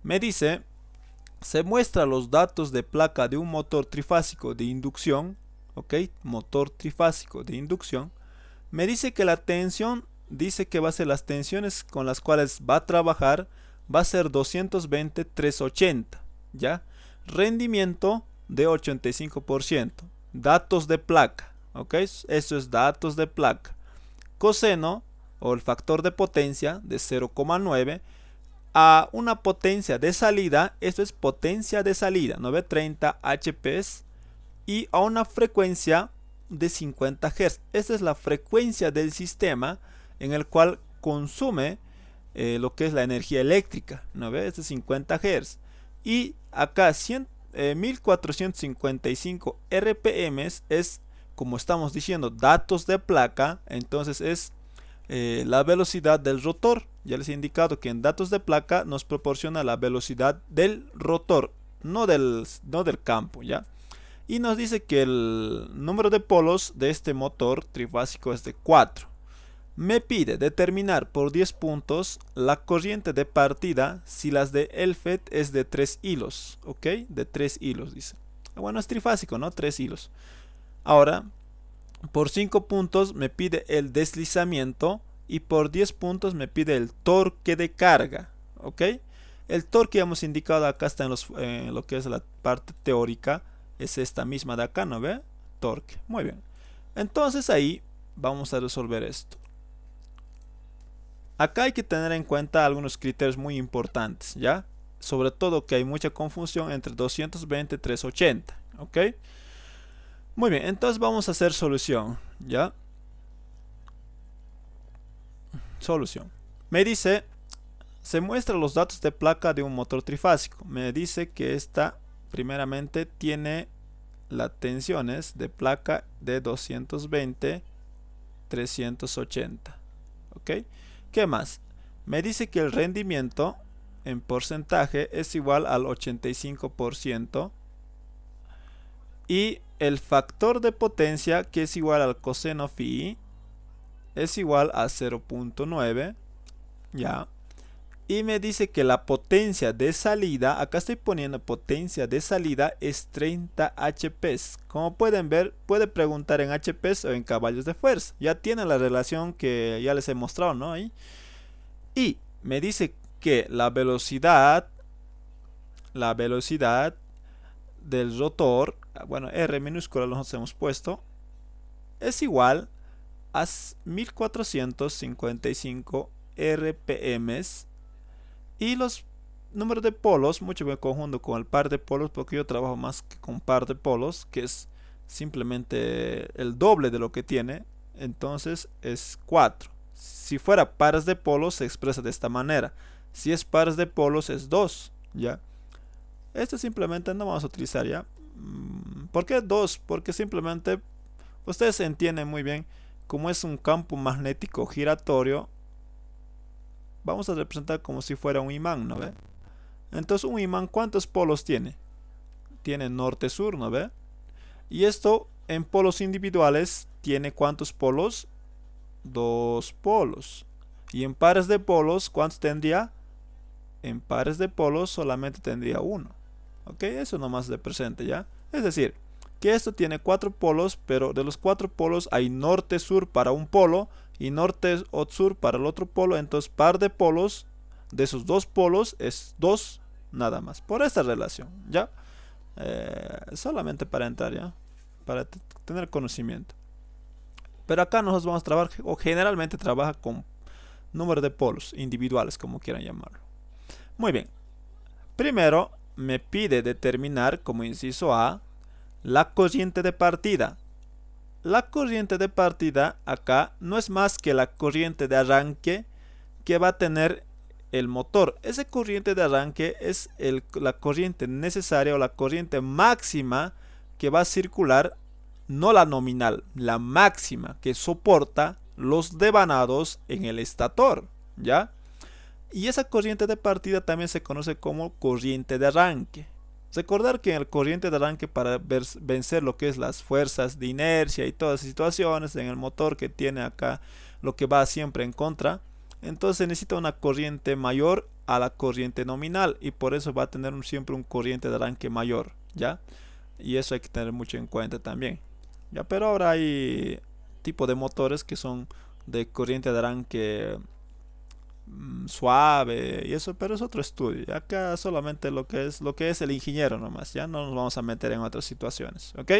Me dice, se muestra los datos de placa de un motor trifásico de inducción, ok, motor trifásico de inducción. Me dice que la tensión, dice que va a ser las tensiones con las cuales va a trabajar, va a ser 220/380, ¿ya? Rendimiento de 85%. Datos de placa, ¿ok? Eso es datos de placa. Coseno, o el factor de potencia, de 0,9 a una potencia de salida, esto es potencia de salida, 930 HPs, y a una frecuencia de 50 Hz. Esta es la frecuencia del sistema en el cual consume lo que es la energía eléctrica, ¿no ve? Este es 50 Hz. Y acá 1455 RPM es, como estamos diciendo, datos de placa, entonces es la velocidad del rotor. Ya les he indicado que en datos de placa nos proporciona la velocidad del rotor, no del campo, ¿ya? Y nos dice que el número de polos de este motor trifásico es de 4. Me pide determinar por 10 puntos la corriente de partida si las de Elfed es de 3 hilos, ¿ok? De 3 hilos, dice. Bueno, es trifásico, ¿no? 3 hilos. Ahora, por 5 puntos me pide el deslizamiento y por 10 puntos me pide el torque de carga, ¿ok? El torque ya hemos indicado acá, está en lo que es la parte teórica, es esta misma de acá, ¿no ve? Torque. Muy bien. Entonces ahí vamos a resolver esto. Acá hay que tener en cuenta algunos criterios muy importantes, ¿ya? Sobre todo que hay mucha confusión entre 220 y 380, ¿ok? Muy bien, entonces vamos a hacer solución, ¿ya? Solución. Me dice, se muestran los datos de placa de un motor trifásico. Me dice que esta, primeramente, tiene las tensiones de placa de 220, 380, ¿ok? ¿Qué más? Me dice que el rendimiento en porcentaje es igual al 85% y el factor de potencia, que es igual al coseno phi, es igual a 0.9, ya. Y me dice que la potencia de salida, acá estoy poniendo potencia de salida, es 30 HP. Como pueden ver, puede preguntar en HP o en caballos de fuerza. Ya tiene la relación que ya les he mostrado, ¿no? Ahí. Y me dice que la velocidad del rotor, bueno, R minúscula nos hemos puesto, es igual a 1455 RPM. Y los números de polos, mucho me confundo con el par de polos porque yo trabajo más que con par de polos, que es simplemente el doble de lo que tiene. Entonces es 4. Si fuera pares de polos se expresa de esta manera. Si es pares de polos es 2, ¿ya? Esto simplemente no vamos a utilizar, ¿ya? ¿Por qué 2? Porque simplemente ustedes entienden muy bien, como es un campo magnético giratorio, vamos a representar como si fuera un imán, ¿no ve? Entonces un imán, ¿cuántos polos tiene? Tiene norte-sur, ¿no ve? Y esto en polos individuales tiene ¿cuántos polos? 2 polos. Y en pares de polos, ¿cuántos tendría? En pares de polos solamente tendría 1. ¿Ok? Eso nomás de presente, ¿ya? Es decir, que esto tiene 4 polos, pero de los 4 polos hay norte-sur para un polo y norte o sur para el otro polo. Entonces par de polos de esos 2 polos es 2 nada más, por esta relación, ¿ya? Solamente para entrar, ¿ya? Para tener conocimiento. Pero acá nosotros vamos a trabajar, o generalmente trabaja con número de polos individuales, como quieran llamarlo. Muy bien. Primero me pide determinar, como inciso A, la corriente de partida. La corriente de partida acá no es más que la corriente de arranque que va a tener el motor. Esa corriente de arranque es la corriente necesaria o la corriente máxima que va a circular, no la nominal, la máxima que soporta los devanados en el estator, ¿ya? Y esa corriente de partida también se conoce como corriente de arranque. Recordar que en el corriente de arranque, para vencer lo que es las fuerzas de inercia y todas las situaciones en el motor que tiene acá, lo que va siempre en contra, entonces se necesita una corriente mayor a la corriente nominal y por eso va a tener siempre un corriente de arranque mayor, ¿ya? Y eso hay que tener mucho en cuenta también, ¿ya? Pero ahora hay tipo de motores que son de corriente de arranque suave y eso, pero es otro estudio. Acá solamente lo que es el ingeniero nomás, ya no nos vamos a meter en otras situaciones, ¿ok?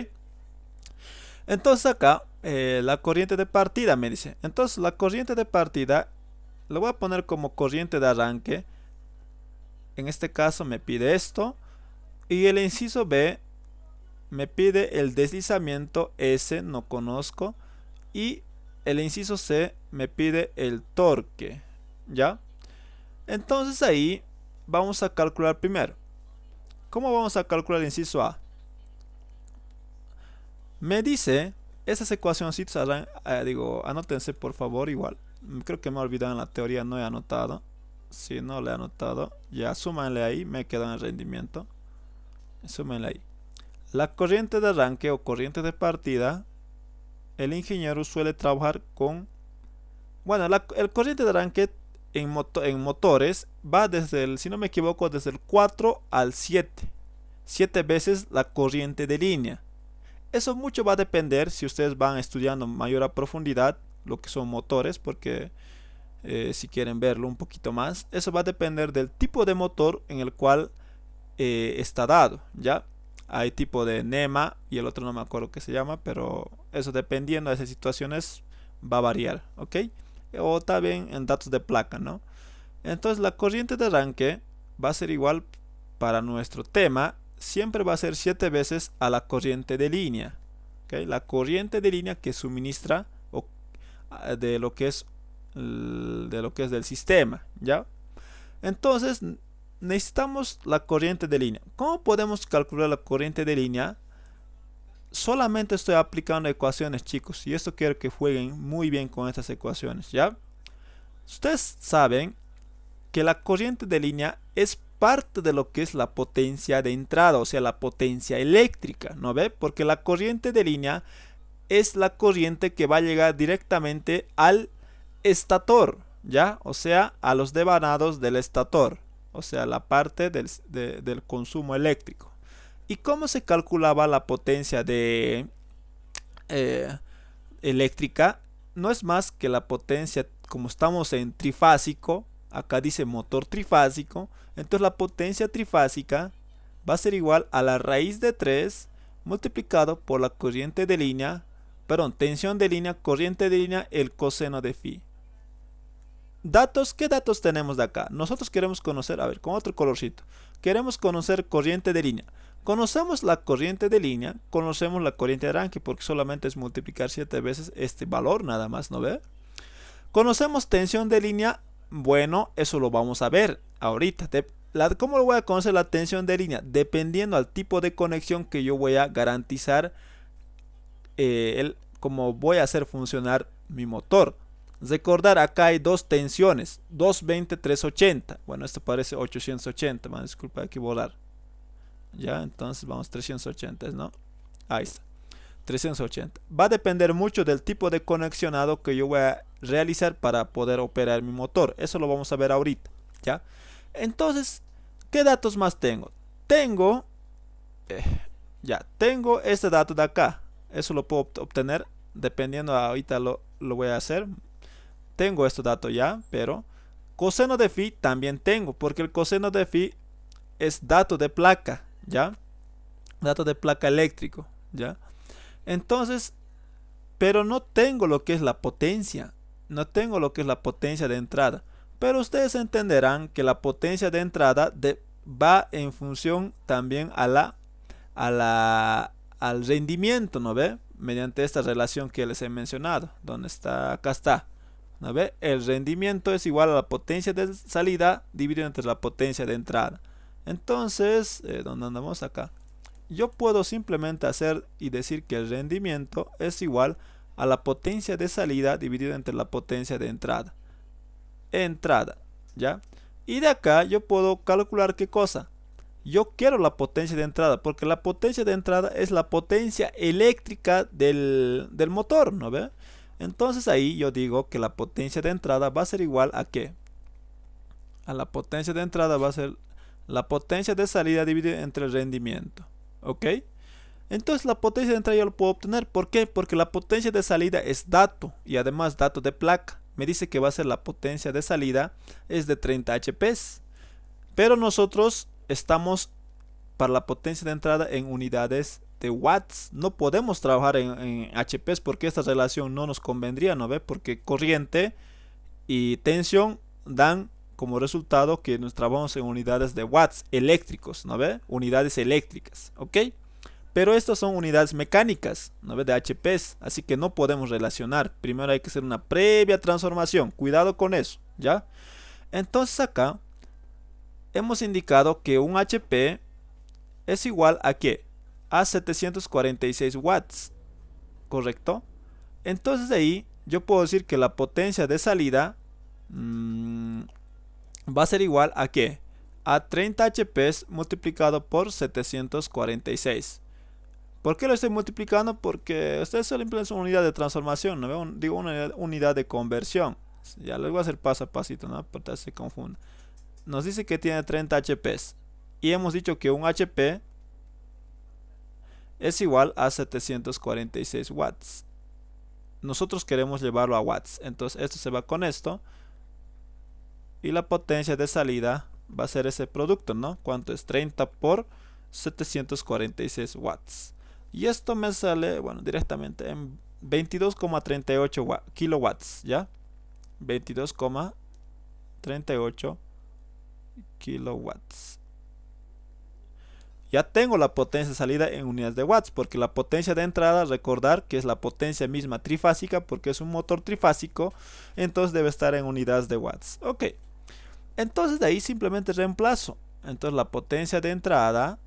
Entonces acá la corriente de partida me dice, entonces la corriente de partida lo voy a poner como corriente de arranque. En este caso me pide esto y el inciso B me pide el deslizamiento S, no conozco, y el inciso C me pide el torque, ¿ya? Entonces ahí vamos a calcular primero. ¿Cómo vamos a calcular el inciso A? Me dice, esas ecuaciones, anótense por favor igual. Creo que me he olvidado en la teoría, no he anotado. Si no le he anotado, ya súmanle ahí, me quedo en el rendimiento. Súmenle ahí. La corriente de arranque o corriente de partida, el ingeniero suele trabajar con... Bueno, el corriente de arranque en motores va desde el, si no me equivoco, desde el 4 al 7. 7 veces la corriente de línea. Eso mucho va a depender si ustedes van estudiando mayor a profundidad lo que son motores, porque si quieren verlo un poquito más. Eso va a depender del tipo de motor en el cual está dado, ¿ya? Hay tipo de NEMA y el otro no me acuerdo qué se llama, pero eso dependiendo de esas situaciones va a variar, ¿ok? O también en datos de placa, ¿no? Entonces la corriente de arranque va a ser igual para nuestro tema, siempre va a ser 7 veces a la corriente de línea, ¿ok? La corriente de línea que suministra de lo que es del sistema, ¿ya? Entonces necesitamos la corriente de línea. ¿Cómo podemos calcular la corriente de línea? Solamente estoy aplicando ecuaciones, chicos, y esto quiero que jueguen muy bien con estas ecuaciones, ¿ya? Ustedes saben que la corriente de línea es parte de lo que es la potencia de entrada, o sea, la potencia eléctrica, ¿no ve? Porque la corriente de línea es la corriente que va a llegar directamente al estator, ¿ya? O sea, a los devanados del estator, o sea, la parte del consumo eléctrico. ¿Y cómo se calculaba la potencia de eléctrica? No es más que la potencia, como estamos en trifásico, acá dice motor trifásico, entonces la potencia trifásica va a ser igual a la raíz de 3 multiplicado por la corriente de línea, perdón, tensión de línea, corriente de línea, el coseno de phi. Datos, ¿qué datos tenemos de acá? Nosotros queremos conocer, a ver, con otro colorcito, queremos conocer corriente de línea. Conocemos la corriente de línea, conocemos la corriente de arranque, porque solamente es multiplicar 7 veces este valor, nada más, ¿no ve? Conocemos tensión de línea, bueno, eso lo vamos a ver ahorita. ¿Cómo lo voy a conocer la tensión de línea? Dependiendo al tipo de conexión que yo voy a garantizar, cómo voy a hacer funcionar mi motor. Recordar, acá hay dos tensiones, 220, 380. Bueno, esto parece 880, disculpa, hay que borrar. Ya, entonces vamos 380, ¿no? Ahí está, 380. Va a depender mucho del tipo de conexionado que yo voy a realizar para poder operar mi motor. Eso lo vamos a ver ahorita, ¿ya? Entonces, ¿qué datos más tengo? Tengo este dato de acá. Eso lo puedo obtener dependiendo, ahorita lo voy a hacer. Tengo este dato ya, pero coseno de phi también tengo, porque el coseno de phi es dato de placa, ¿ya? Dato de placa eléctrico, ¿ya? Entonces, pero no tengo lo que es la potencia, no tengo lo que es la potencia de entrada, pero ustedes entenderán que la potencia de entrada va en función también al rendimiento, ¿no ve? Mediante esta relación que les he mencionado, ¿dónde está? Acá está, ¿no ve? El rendimiento es igual a la potencia de salida dividido entre la potencia de entrada. Entonces, ¿dónde andamos? Acá. Yo puedo simplemente hacer y decir que el rendimiento es igual a la potencia de salida dividida entre la potencia de entrada. ¿Ya? Y de acá yo puedo calcular qué cosa. Yo quiero la potencia de entrada, porque la potencia de entrada es la potencia eléctrica del motor, ¿no ve? Entonces ahí yo digo que la potencia de entrada va a ser igual a ¿qué? A la potencia de entrada va a ser la potencia de salida dividida entre el rendimiento. ¿Ok? Entonces la potencia de entrada yo lo puedo obtener. ¿Por qué? Porque la potencia de salida es dato, y además dato de placa. Me dice que va a ser la potencia de salida es de 30 HP. Pero nosotros estamos para la potencia de entrada en unidades de watts. No podemos trabajar en HP porque esta relación no nos convendría, ¿no ve? Porque corriente y tensión dan como resultado que nos trabajamos en unidades de watts eléctricos, ¿no ve? Unidades eléctricas, ¿ok? Pero estas son unidades mecánicas, ¿no ve? De HPs, así que no podemos relacionar. Primero hay que hacer una previa transformación. Cuidado con eso, ¿ya? Entonces acá hemos indicado que un HP es igual a ¿qué? A 746 watts, ¿correcto? Entonces de ahí yo puedo decir que la potencia de salida va a ser igual a ¿qué? A 30 HP multiplicado por 746. ¿Por qué lo estoy multiplicando? Porque ustedes solo implementan una unidad de transformación, ¿no? Digo una unidad de conversión. Ya les voy a hacer paso a pasito, ¿no? Para que se confunda. Nos dice que tiene 30 HP y hemos dicho que un HP es igual a 746 watts. Nosotros queremos llevarlo a watts, entonces esto se va con esto y la potencia de salida va a ser ese producto, ¿no? ¿Cuánto es? 30 por 746 watts. Y esto me sale, bueno, directamente en 22,38 kilowatts, ¿ya? 22,38 kilowatts. Ya tengo la potencia de salida en unidades de watts, porque la potencia de entrada, recordar que es la potencia misma trifásica, porque es un motor trifásico, entonces debe estar en unidades de watts. Ok, entonces de ahí simplemente reemplazo. Entonces la potencia de entrada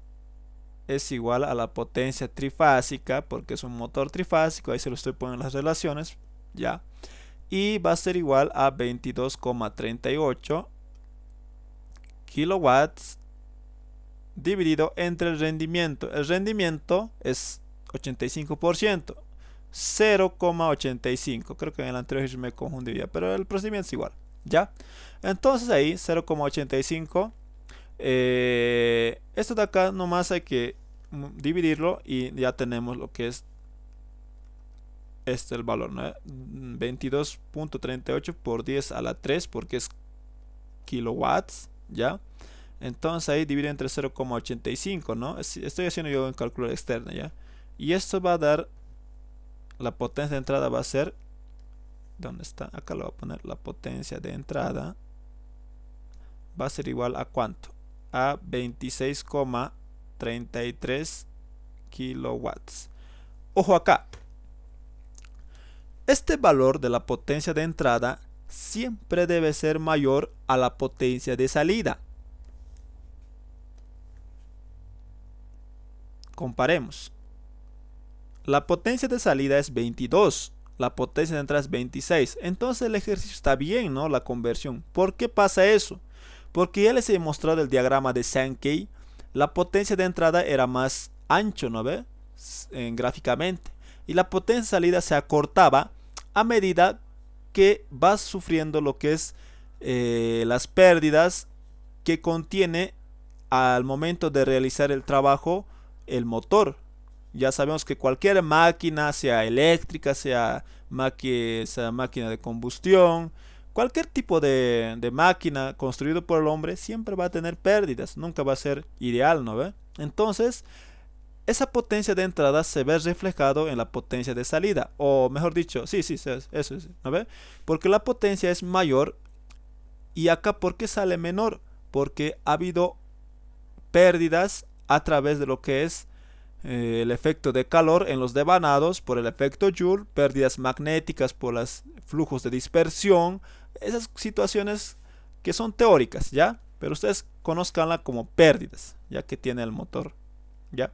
es igual a la potencia trifásica, porque es un motor trifásico, ahí se lo estoy poniendo en las relaciones, ya. Y va a ser igual a 22,38 kilowatts dividido entre el rendimiento. El rendimiento es 85%, 0,85. Creo que en el anterior me confundiría, pero el procedimiento es igual, ¿ya? Entonces ahí 0,85. Esto de acá nomás hay que dividirlo y ya tenemos lo que es el valor, ¿no? 22,38 por 10 a la 3, porque es kilowatts, ¿ya? Entonces ahí divide entre 0,85, ¿no? Estoy haciendo yo en calculadora externa, ¿ya? Y esto va a dar, la potencia de entrada va a ser, ¿dónde está? Acá lo voy a poner, la potencia de entrada va a ser igual a ¿cuánto? A 26,33 kilowatts. Ojo acá, este valor de la potencia de entrada siempre debe ser mayor a la potencia de salida. Comparemos. La potencia de salida es 22, la potencia de entrada es 26. Entonces el ejercicio está bien, ¿no? La conversión. ¿Por qué pasa eso? Porque ya les he mostrado el diagrama de Sankey. La potencia de entrada era más ancho, ¿no ve? Gráficamente. Y la potencia de salida se acortaba a medida que vas sufriendo lo que es las pérdidas que contiene al momento de realizar el trabajo el motor. Ya sabemos que cualquier máquina, sea eléctrica, sea máquina de combustión, cualquier tipo de máquina construido por el hombre siempre va a tener pérdidas, nunca va a ser ideal, ¿no ve? Entonces, esa potencia de entrada se ve reflejado en la potencia de salida, o mejor dicho, sí, eso es, ¿no ve? Porque la potencia es mayor. Y acá, ¿por qué sale menor? Porque ha habido pérdidas a través de lo que es el efecto de calor en los devanados por el efecto Joule, pérdidas magnéticas por los flujos de dispersión, esas situaciones que son teóricas, ¿ya? Pero ustedes conozcanla como pérdidas, ya que tiene el motor, ¿ya?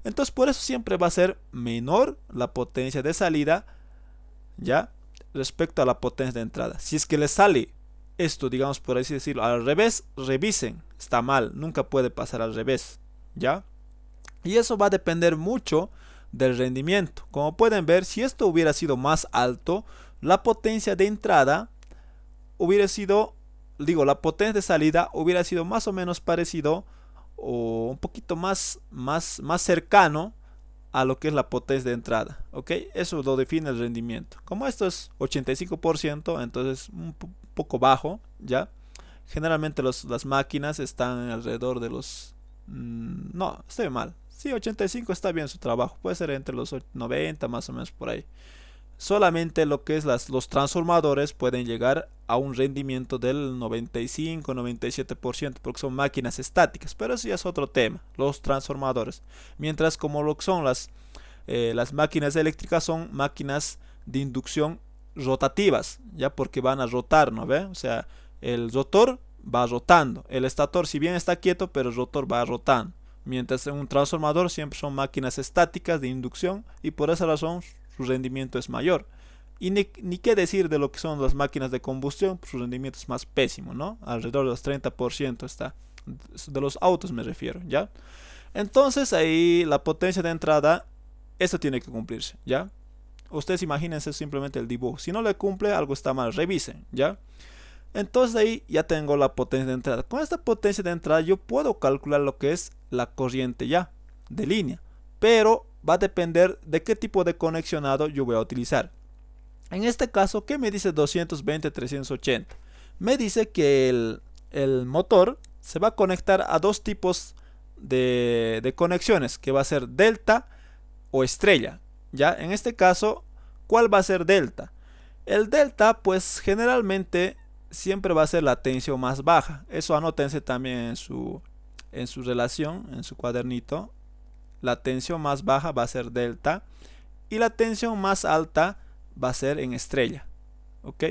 Entonces por eso siempre va a ser menor la potencia de salida, ¿ya? Respecto a la potencia de entrada. Si es que le sale esto, digamos por así decirlo, al revés, revisen, está mal, nunca puede pasar al revés, ¿ya? Y eso va a depender mucho del rendimiento. Como pueden ver, si esto hubiera sido más alto, la potencia de entrada hubiera sido, la potencia de salida hubiera sido más o menos parecido o un poquito más cercano a lo que es la potencia de entrada, ¿ok? Eso lo define el rendimiento. Como esto es 85%, entonces un poco bajo, ¿ya? Generalmente las máquinas están alrededor de los... no, estoy mal. Sí, 85 está bien su trabajo. Puede ser entre los 90 más o menos por ahí. Solamente lo que es los transformadores pueden llegar a un rendimiento del 95-97% porque son máquinas estáticas. Pero eso ya es otro tema, los transformadores. Mientras como lo que son las máquinas eléctricas son máquinas de inducción rotativas, ya porque van a rotar, ¿no ve? O sea, el rotor va rotando. El estator si bien está quieto, pero el rotor va rotando. Mientras en un transformador siempre son máquinas estáticas de inducción y por esa razón su rendimiento es mayor. Y ni qué decir de lo que son las máquinas de combustión, su rendimiento es más pésimo, ¿no? Alrededor de los 30% está. De los autos me refiero, ¿ya? Entonces ahí la potencia de entrada, esto tiene que cumplirse, ¿ya? Ustedes imagínense simplemente el dibujo. Si no le cumple, algo está mal, revisen, ¿ya? Entonces ahí ya tengo la potencia de entrada. Con esta potencia de entrada yo puedo calcular lo que es la corriente ya de línea, pero va a depender de qué tipo de conexionado yo voy a utilizar. En este caso, ¿qué me dice 220-380? me dice que el motor se va a conectar a dos tipos de conexiones, que va a ser delta o estrella. Ya, en este caso, ¿cuál va a ser delta? El delta, pues generalmente siempre va a ser la tensión más baja. Eso anótense también en su relación, en su cuadernito. La tensión más baja va a ser delta y la tensión más alta va a ser en estrella. ¿Ok?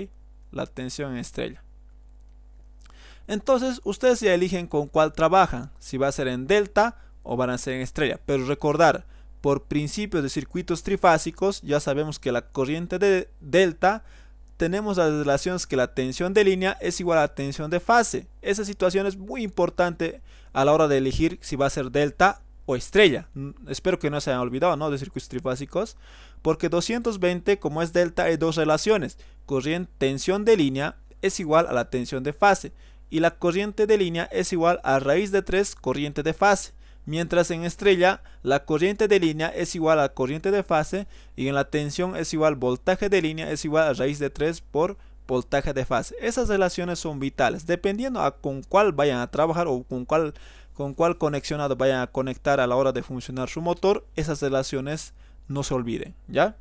La tensión en estrella. Entonces, ustedes ya eligen con cuál trabajan, si va a ser en delta o van a ser en estrella. Pero recordar, por principios de circuitos trifásicos, ya sabemos que la corriente de delta, tenemos las relaciones que la tensión de línea es igual a la tensión de fase. Esa situación es muy importante a la hora de elegir si va a ser delta o estrella. Espero que no se hayan olvidado, ¿no?, de circuitos trifásicos, porque 220, como es delta, hay dos relaciones. Tensión de línea es igual a la tensión de fase, y la corriente de línea es igual a raíz de 3 corriente de fase. Mientras en estrella, la corriente de línea es igual a la corriente de fase, y en la tensión es igual voltaje de línea es igual a raíz de 3 por voltaje de fase. Esas relaciones son vitales, dependiendo a con cuál vayan a trabajar o con cuál conexionado vayan a conectar a la hora de funcionar su motor. Esas relaciones no se olviden, ¿ya?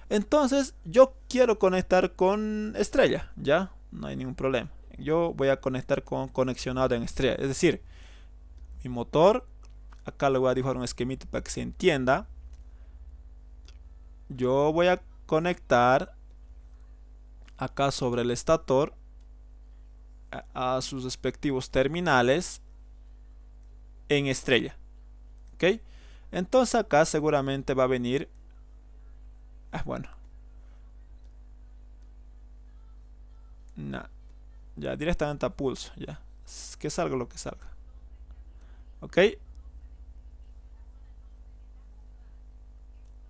Entonces, yo quiero conectar con estrella, ¿ya? No hay ningún problema. Yo voy a conectar con conexionado en estrella, es decir, mi motor, acá le voy a dibujar un esquemita para que se entienda. Yo voy a conectar acá sobre el estator a sus respectivos terminales en estrella. ¿Ok? Entonces acá seguramente va a venir, bueno, ya directamente a pulso, ya, que salga lo que salga. ¿Ok?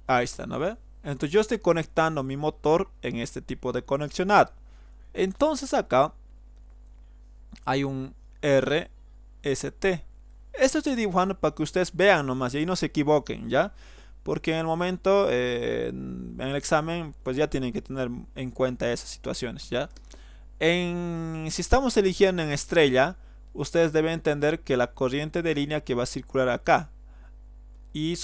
Ahí está, ¿no ve? Entonces yo estoy conectando mi motor en este tipo de conexionado. Entonces acá hay un RST. Esto estoy dibujando para que ustedes vean nomás y ahí no se equivoquen, ¿ya? Porque en el momento, en el examen, pues ya tienen que tener en cuenta esas situaciones, ¿ya? Si estamos eligiendo en estrella, ustedes deben entender que la corriente de línea que va a circular acá y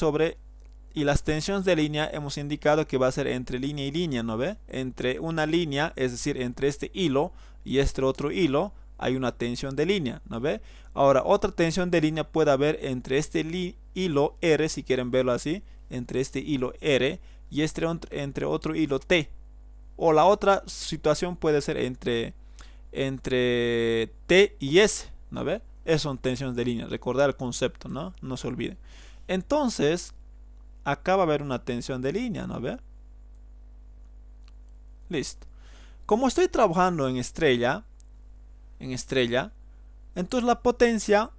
las tensiones de línea hemos indicado que va a ser entre línea y línea, ¿no ve? Entre una línea, es decir, entre este hilo y este otro hilo, hay una tensión de línea, ¿no ve? Ahora, otra tensión de línea puede haber entre este hilo R, si quieren verlo así, entre este hilo R y entre otro hilo T. O la otra situación puede ser entre T y S, ¿no ve? Esas son tensiones de línea, recordar el concepto, ¿no? No se olviden. Entonces, acá va a haber una tensión de línea, ¿no ve? Listo. Como estoy trabajando en estrella, entonces la potencia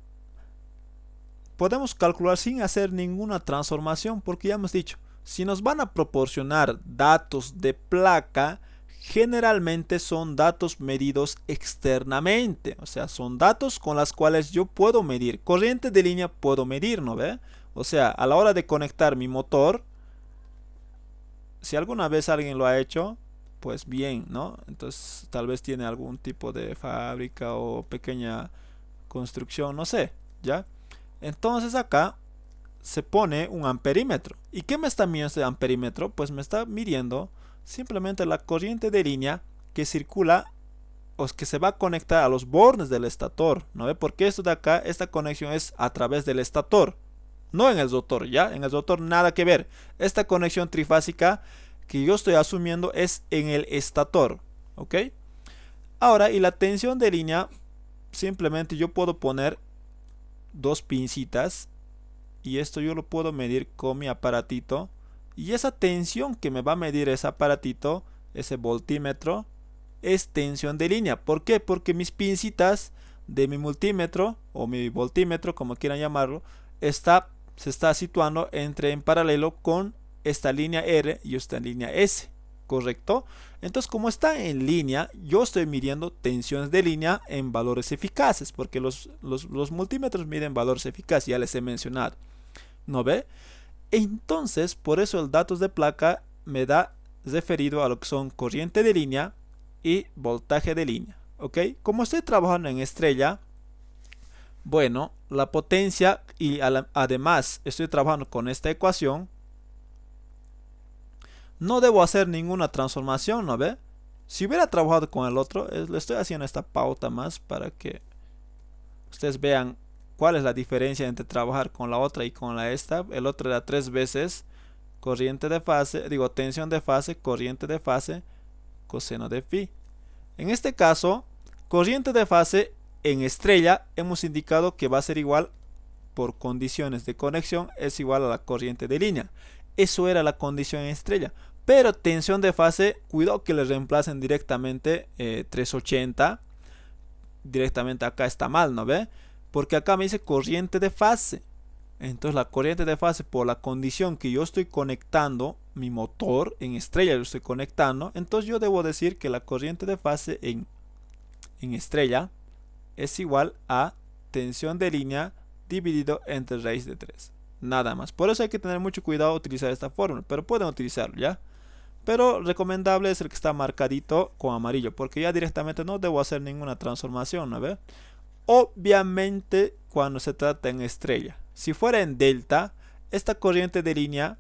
podemos calcular sin hacer ninguna transformación, porque ya hemos dicho, si nos van a proporcionar datos de placa, generalmente son datos medidos externamente, o sea, son datos con las cuales yo puedo medir. Corriente de línea puedo medir, ¿no ve? O sea, a la hora de conectar mi motor, si alguna vez alguien lo ha hecho, pues bien, ¿no? Entonces tal vez tiene algún tipo de fábrica o pequeña construcción, no sé, ¿ya? Entonces acá se pone un amperímetro. ¿Y qué me está midiendo este amperímetro? Pues me está midiendo simplemente la corriente de línea que circula o que se va a conectar a los bornes del estator, ¿no ve? Porque esto de acá, esta conexión es a través del estator, no en el rotor, ¿ya? En el rotor nada que ver. Esta conexión trifásica que yo estoy asumiendo es en el estator, ¿ok? Ahora, y la tensión de línea, simplemente yo puedo poner dos pincitas y esto yo lo puedo medir con mi aparatito, y esa tensión que me va a medir ese aparatito, ese voltímetro, es tensión de línea. ¿Por qué? Porque mis pincitas de mi multímetro o mi voltímetro, como quieran llamarlo, se está situando en paralelo con esta línea R y esta línea S, ¿correcto? Entonces, como está en línea, yo estoy midiendo tensiones de línea en valores eficaces, porque los multímetros miden valores eficaces, ya les he mencionado, ¿no ve? Entonces, por eso el datos de placa me da referido a lo que son corriente de línea y voltaje de línea, ¿Ok? Como estoy trabajando en estrella, bueno, la potencia y además estoy trabajando con esta ecuación, no debo hacer ninguna transformación, ¿no ve? Si hubiera trabajado con el otro, le estoy haciendo esta pauta más para que ustedes vean cuál es la diferencia entre trabajar con la otra y con la esta. El otro era 3 veces corriente de fase, digo tensión de fase, corriente de fase, coseno de phi. En este caso, corriente de fase en estrella hemos indicado que va a ser igual por condiciones de conexión, es igual a la corriente de línea. Eso era la condición en estrella. Pero tensión de fase, cuidado que le reemplacen directamente 380. Directamente acá está mal, ¿no ve? Porque acá me dice corriente de fase. Entonces la corriente de fase, por la condición que yo estoy conectando mi motor en estrella, lo estoy conectando, entonces yo debo decir que la corriente de fase en estrella es igual a tensión de línea dividido entre raíz de 3. Nada más. Por eso hay que tener mucho cuidado utilizar esta fórmula, pero pueden utilizarlo, ¿ya? Pero recomendable es el que está marcadito con amarillo, porque ya directamente no debo hacer ninguna transformación, ¿no ve? Obviamente cuando se trata en estrella. Si fuera en delta, esta corriente de línea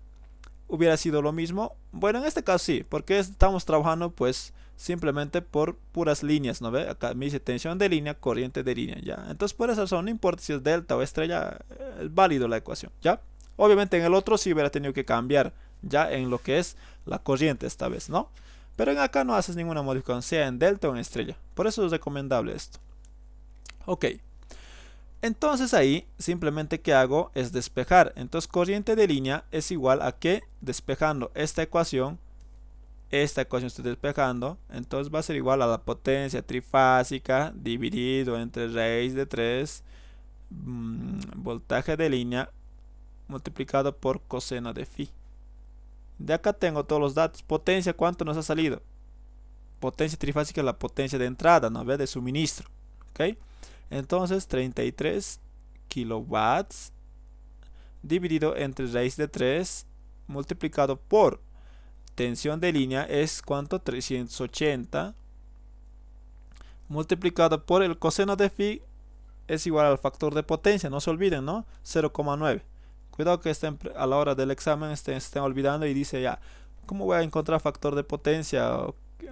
hubiera sido lo mismo. Bueno, en este caso sí, porque estamos trabajando pues simplemente por puras líneas, ¿no ve? Acá me dice tensión de línea, corriente de línea, ¿ya? Entonces por esa razón, no importa si es delta o estrella, es válido la ecuación, ¿ya? Obviamente en el otro sí hubiera tenido que cambiar, ya en lo que es la corriente esta vez, ¿no? Pero en acá no haces ninguna modificación, sea en delta o en estrella. Por eso es recomendable esto. Ok. Entonces ahí simplemente que hago es despejar. Entonces corriente de línea es igual a que despejando esta ecuación estoy despejando. Entonces va a ser igual a la potencia trifásica dividido entre raíz de 3 voltaje de línea multiplicado por coseno de phi. De acá tengo todos los datos. Potencia, ¿cuánto nos ha salido? Potencia trifásica es la potencia de entrada, ¿no ve? De suministro. ¿Ok? Entonces 33 kilowatts dividido entre raíz de 3 multiplicado por tensión de línea es ¿cuánto? 380 multiplicado por el coseno de phi es igual al factor de potencia, no se olviden, ¿no? 0,9. Cuidado que estén, a la hora del examen estén olvidando y dice ya, ¿cómo voy a encontrar factor de potencia?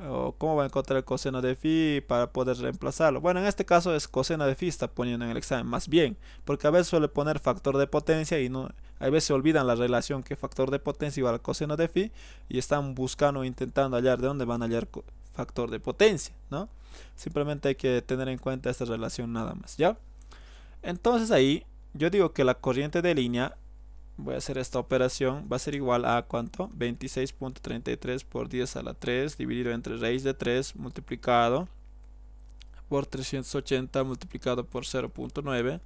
O cómo voy a encontrar el coseno de phi para poder reemplazarlo. Bueno, en este caso es coseno de phi está poniendo en el examen, más bien, porque a veces suele poner factor de potencia y no, a veces se olvidan la relación que factor de potencia igual al coseno de phi y están buscando, intentando hallar de dónde van a hallar factor de potencia, ¿no? Simplemente hay que tener en cuenta esta relación nada más, ¿ya? Entonces ahí yo digo que la corriente de línea, voy a hacer esta operación, va a ser igual a ¿cuánto? 26.33 por 10 a la 3 dividido entre raíz de 3 multiplicado por 380 multiplicado por 0.9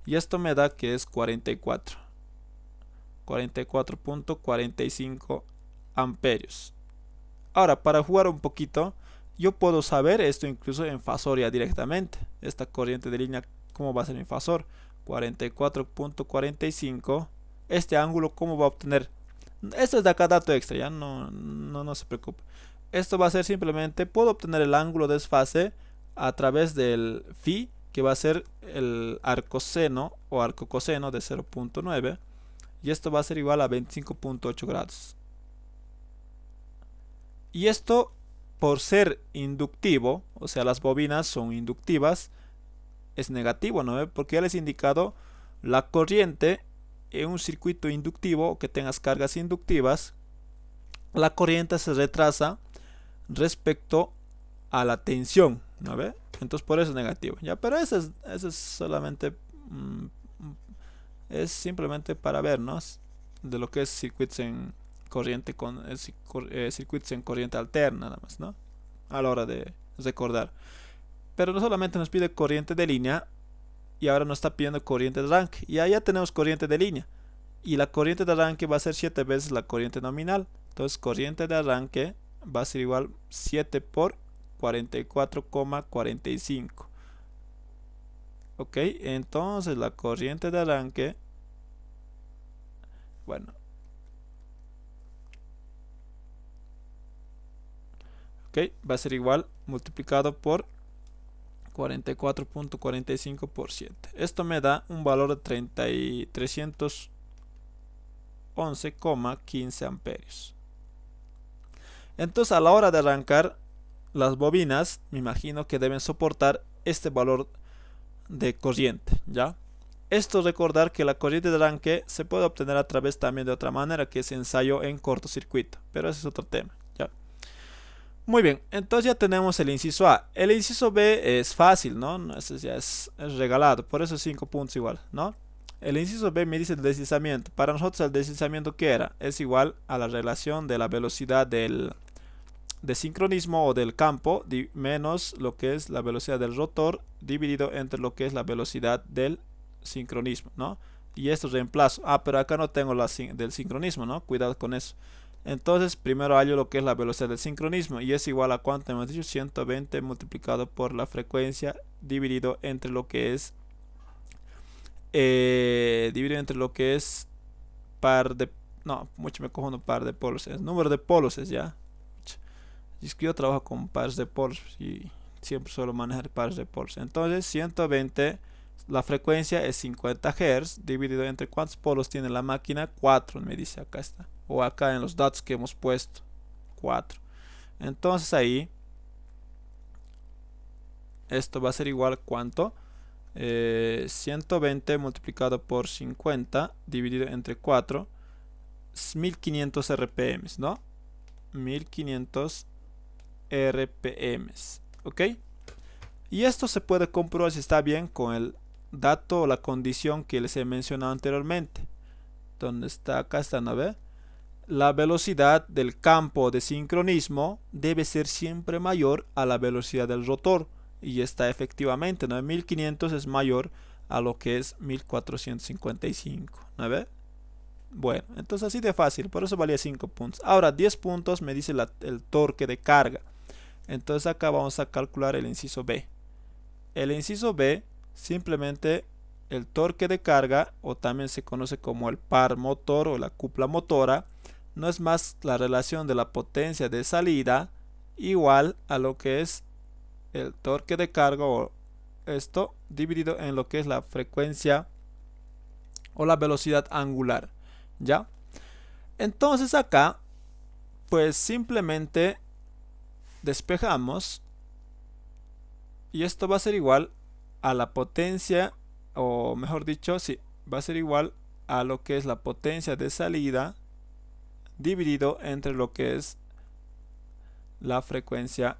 y esto me da que es 44.45 amperios. Ahora, para jugar un poquito, yo puedo saber esto incluso en fasor ya directamente. Esta corriente de línea, ¿cómo va a ser en fasor? 44.45. Este ángulo, ¿cómo va a obtener? Esto es de acá dato extra, ya no se preocupe. Esto va a ser simplemente, puedo obtener el ángulo de desfase a través del phi, que va a ser el arcoseno o arcocoseno de 0.9. Y esto va a ser igual a 25.8 grados. Y esto, por ser inductivo, o sea, las bobinas son inductivas, es negativo, ¿no? Porque ya les he indicado la corriente en un circuito inductivo que tengas cargas inductivas, la corriente se retrasa respecto a la tensión, ¿no ve? Entonces por eso es negativo, ¿ya? Pero eso es solamente es simplemente para vernos de lo que es circuitos en corriente circuitos en corriente alterna nada más, ¿no? A la hora de recordar. Pero no solamente nos pide corriente de línea y ahora nos está pidiendo corriente de arranque. Y allá tenemos corriente de línea. Y la corriente de arranque va a ser 7 veces la corriente nominal. Entonces corriente de arranque va a ser igual 7 por 44,45. Ok, entonces la corriente de arranque, bueno, ok, va a ser igual multiplicado por 44.45%. Esto me da un valor de 311,15 amperios. Entonces, a la hora de arrancar, las bobinas, me imagino que deben soportar este valor de corriente, ¿ya? Esto, recordar que la corriente de arranque se puede obtener a través también de otra manera, que es ensayo en cortocircuito, pero ese es otro tema, ¿ya? Muy bien, entonces ya tenemos el inciso A. El inciso B es fácil, ¿no? Ese ya es regalado, por eso 5 puntos igual, ¿no? El inciso B me dice el deslizamiento. Para nosotros el deslizamiento, ¿qué era? Es igual a la relación de la velocidad de sincronismo o del campo menos lo que es la velocidad del rotor dividido entre lo que es la velocidad del sincronismo, ¿no? Y esto reemplazo. Pero acá no tengo del sincronismo, ¿no? Cuidado con eso. Entonces, primero hallo lo que es la velocidad del sincronismo y es igual a cuánto hemos dicho, 120 multiplicado por la frecuencia dividido entre lo que es par de, no, mucho me cojo un par de polos, es número de polos, es ya. Y es que yo trabajo con pares de polos y siempre suelo manejar pares de polos. Entonces, 120, la frecuencia es 50 Hz dividido entre cuántos polos tiene la máquina, 4 me dice, acá está. O acá en los datos que hemos puesto, 4. Entonces ahí, esto va a ser igual a ¿cuánto? 120 multiplicado por 50 dividido entre 4, 1500 RPM, ¿no? 1500 RPM, ¿ok? Y esto se puede comprobar si está bien con el dato o la condición que les he mencionado anteriormente. ¿Dónde está? Acá está, ¿no ve? La velocidad del campo de sincronismo debe ser siempre mayor a la velocidad del rotor. Y está efectivamente, ¿no? 1500 es mayor a lo que es 1455, ¿no ve? Bueno, entonces así de fácil, por eso valía 5 puntos. Ahora 10 puntos me dice el torque de carga. Entonces acá vamos a calcular el inciso B. El inciso B, simplemente el torque de carga, o también se conoce como el par motor o la cupla motora, no es más la relación de la potencia de salida igual a lo que es el torque de carga, o esto dividido en lo que es la frecuencia o la velocidad angular, ¿ya? Entonces acá, pues simplemente despejamos y esto va a ser igual a la potencia, o mejor dicho, sí, va a ser igual a lo que es la potencia de salida dividido entre lo que es la frecuencia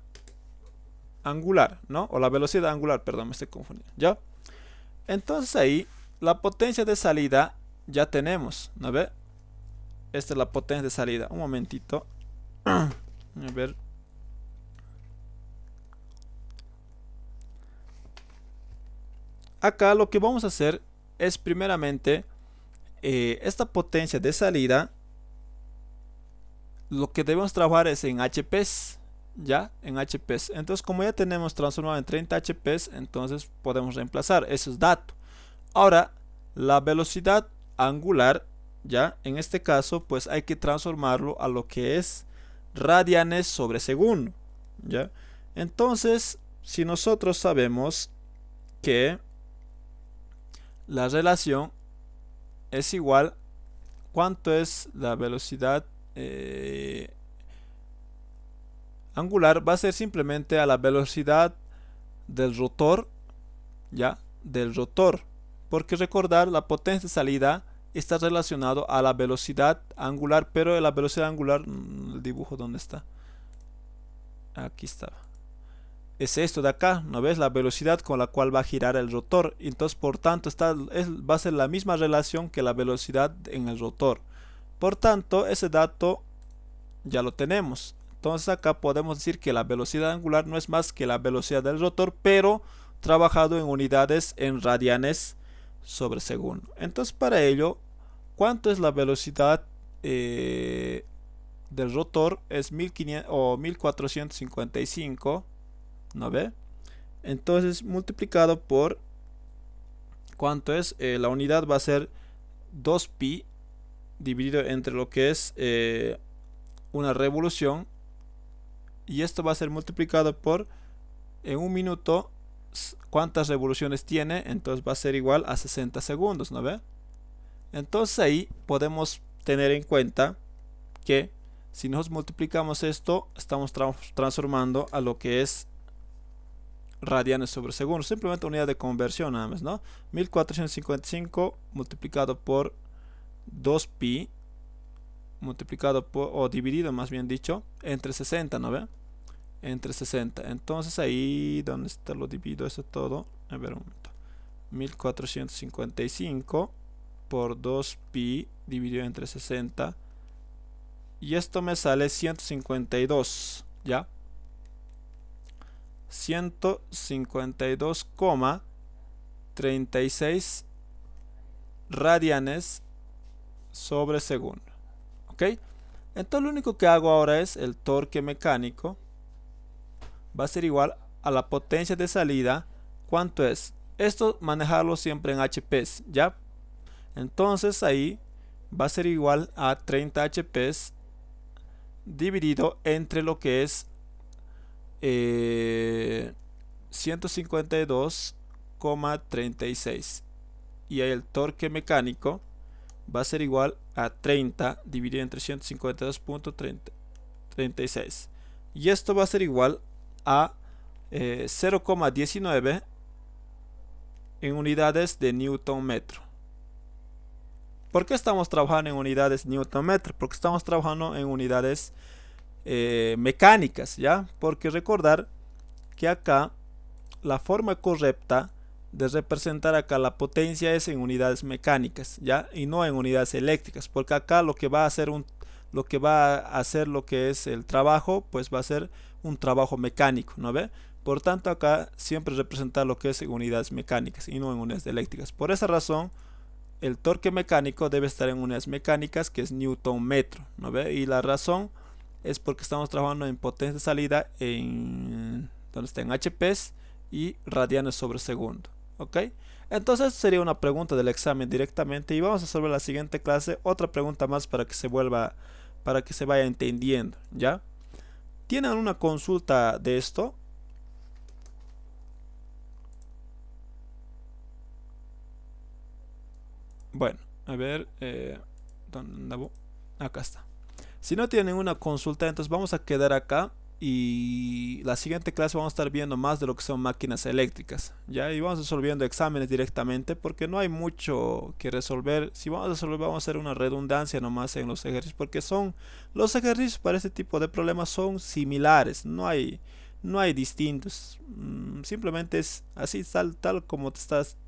angular, ¿no? O la velocidad angular, perdón, me estoy confundiendo, ¿ya? Entonces ahí, la potencia de salida ya tenemos, ¿no ve? Esta es la potencia de salida. Un momentito. A ver. Acá lo que vamos a hacer es primeramente esta potencia de salida, lo que debemos trabajar es en HPs, ya, en HPs. Entonces, como ya tenemos transformado en 30 HPs, entonces podemos reemplazar, eso es dato. Ahora, la velocidad angular, ya, en este caso, pues hay que transformarlo a lo que es radianes sobre segundo, ya. Entonces, si nosotros sabemos que la relación es igual, ¿cuánto es la velocidad angular? Va a ser simplemente a la velocidad del rotor, ya, del rotor, porque recordar, la potencia de salida está relacionado a la velocidad angular, pero la velocidad angular, el dibujo, ¿dónde está? Aquí estaba. Es esto de acá, ¿no ves? La velocidad con la cual va a girar el rotor. Entonces, por tanto, va a ser la misma relación que la velocidad en el rotor. Por tanto, ese dato ya lo tenemos. Entonces, acá podemos decir que la velocidad angular no es más que la velocidad del rotor, pero trabajado en unidades en radianes sobre segundo. Entonces, para ello, ¿cuánto es la velocidad del rotor? Es 1500 o 1455. ¿No ve? Entonces, multiplicado por ¿cuánto es? La unidad va a ser 2pi dividido entre lo que es una revolución, y esto va a ser multiplicado por, en un minuto, cuántas revoluciones tiene, entonces va a ser igual a 60 segundos, ¿no ve? Entonces ahí podemos tener en cuenta que si nosotros multiplicamos esto, estamos transformando a lo que es radianes sobre segundo, simplemente unidad de conversión nada más, ¿no? 1455 multiplicado por 2pi multiplicado por, o dividido más bien dicho, entre 60, ¿no ve? Entre 60. Entonces ahí, ¿dónde está lo divido eso todo? A ver un momento. 1455 por 2pi dividido entre 60. Y esto me sale 152, ¿ya? 152,36 radianes sobre segundo. ¿Ok? Entonces lo único que hago ahora es el torque mecánico va a ser igual a la potencia de salida. ¿Cuánto es? Esto manejarlo siempre en HPs, ¿ya? Entonces ahí va a ser igual a 30 HPs dividido entre lo que es 152,36 y ahí el torque mecánico va a ser igual a 30 dividido entre 152.36 y esto va a ser igual a 0,19 en unidades de Newton metro. ¿Por qué estamos trabajando en unidades Newton metro? Porque estamos trabajando en unidades mecánicas, ¿ya? Porque recordar que acá la forma correcta de representar acá la potencia es en unidades mecánicas, ¿ya? Y no en unidades eléctricas, porque acá lo que va a hacer lo que es el trabajo, pues va a ser un trabajo mecánico, ¿no ve? Por tanto, acá siempre representar lo que es en unidades mecánicas y no en unidades eléctricas. Por esa razón, el torque mecánico debe estar en unidades mecánicas, que es Newton metro, ¿no ve? Y la razón es porque estamos trabajando en potencia de salida en donde está en HPs y radianes sobre segundo. ¿Ok? Entonces sería una pregunta del examen directamente y vamos a resolver la siguiente clase otra pregunta más para que se vaya entendiendo, ¿ya? ¿Tienen una consulta de esto? Bueno, a ver, ¿dónde andaba? Acá está. Si no tienen ninguna consulta, entonces vamos a quedar acá y la siguiente clase vamos a estar viendo más de lo que son máquinas eléctricas, ¿ya? Y vamos resolviendo exámenes directamente porque no hay mucho que resolver. Si vamos a resolver, vamos a hacer una redundancia nomás en los ejercicios porque los ejercicios para este tipo de problemas son similares, no hay distintos. Simplemente es así, tal como te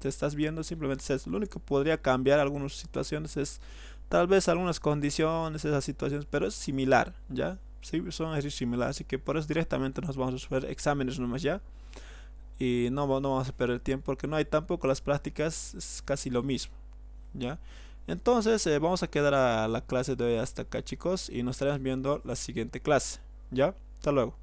estás viendo, simplemente es lo único que podría cambiar algunas situaciones es tal vez algunas condiciones, esas situaciones, pero es similar, ¿ya? Sí, son ejercicios similares, así que por eso directamente nos vamos a resolver exámenes nomás ya. Y no vamos a perder tiempo porque no hay tampoco las prácticas, es casi lo mismo, ¿ya? Entonces vamos a quedar a la clase de hoy hasta acá, chicos, y nos estaremos viendo la siguiente clase, ¿ya? Hasta luego.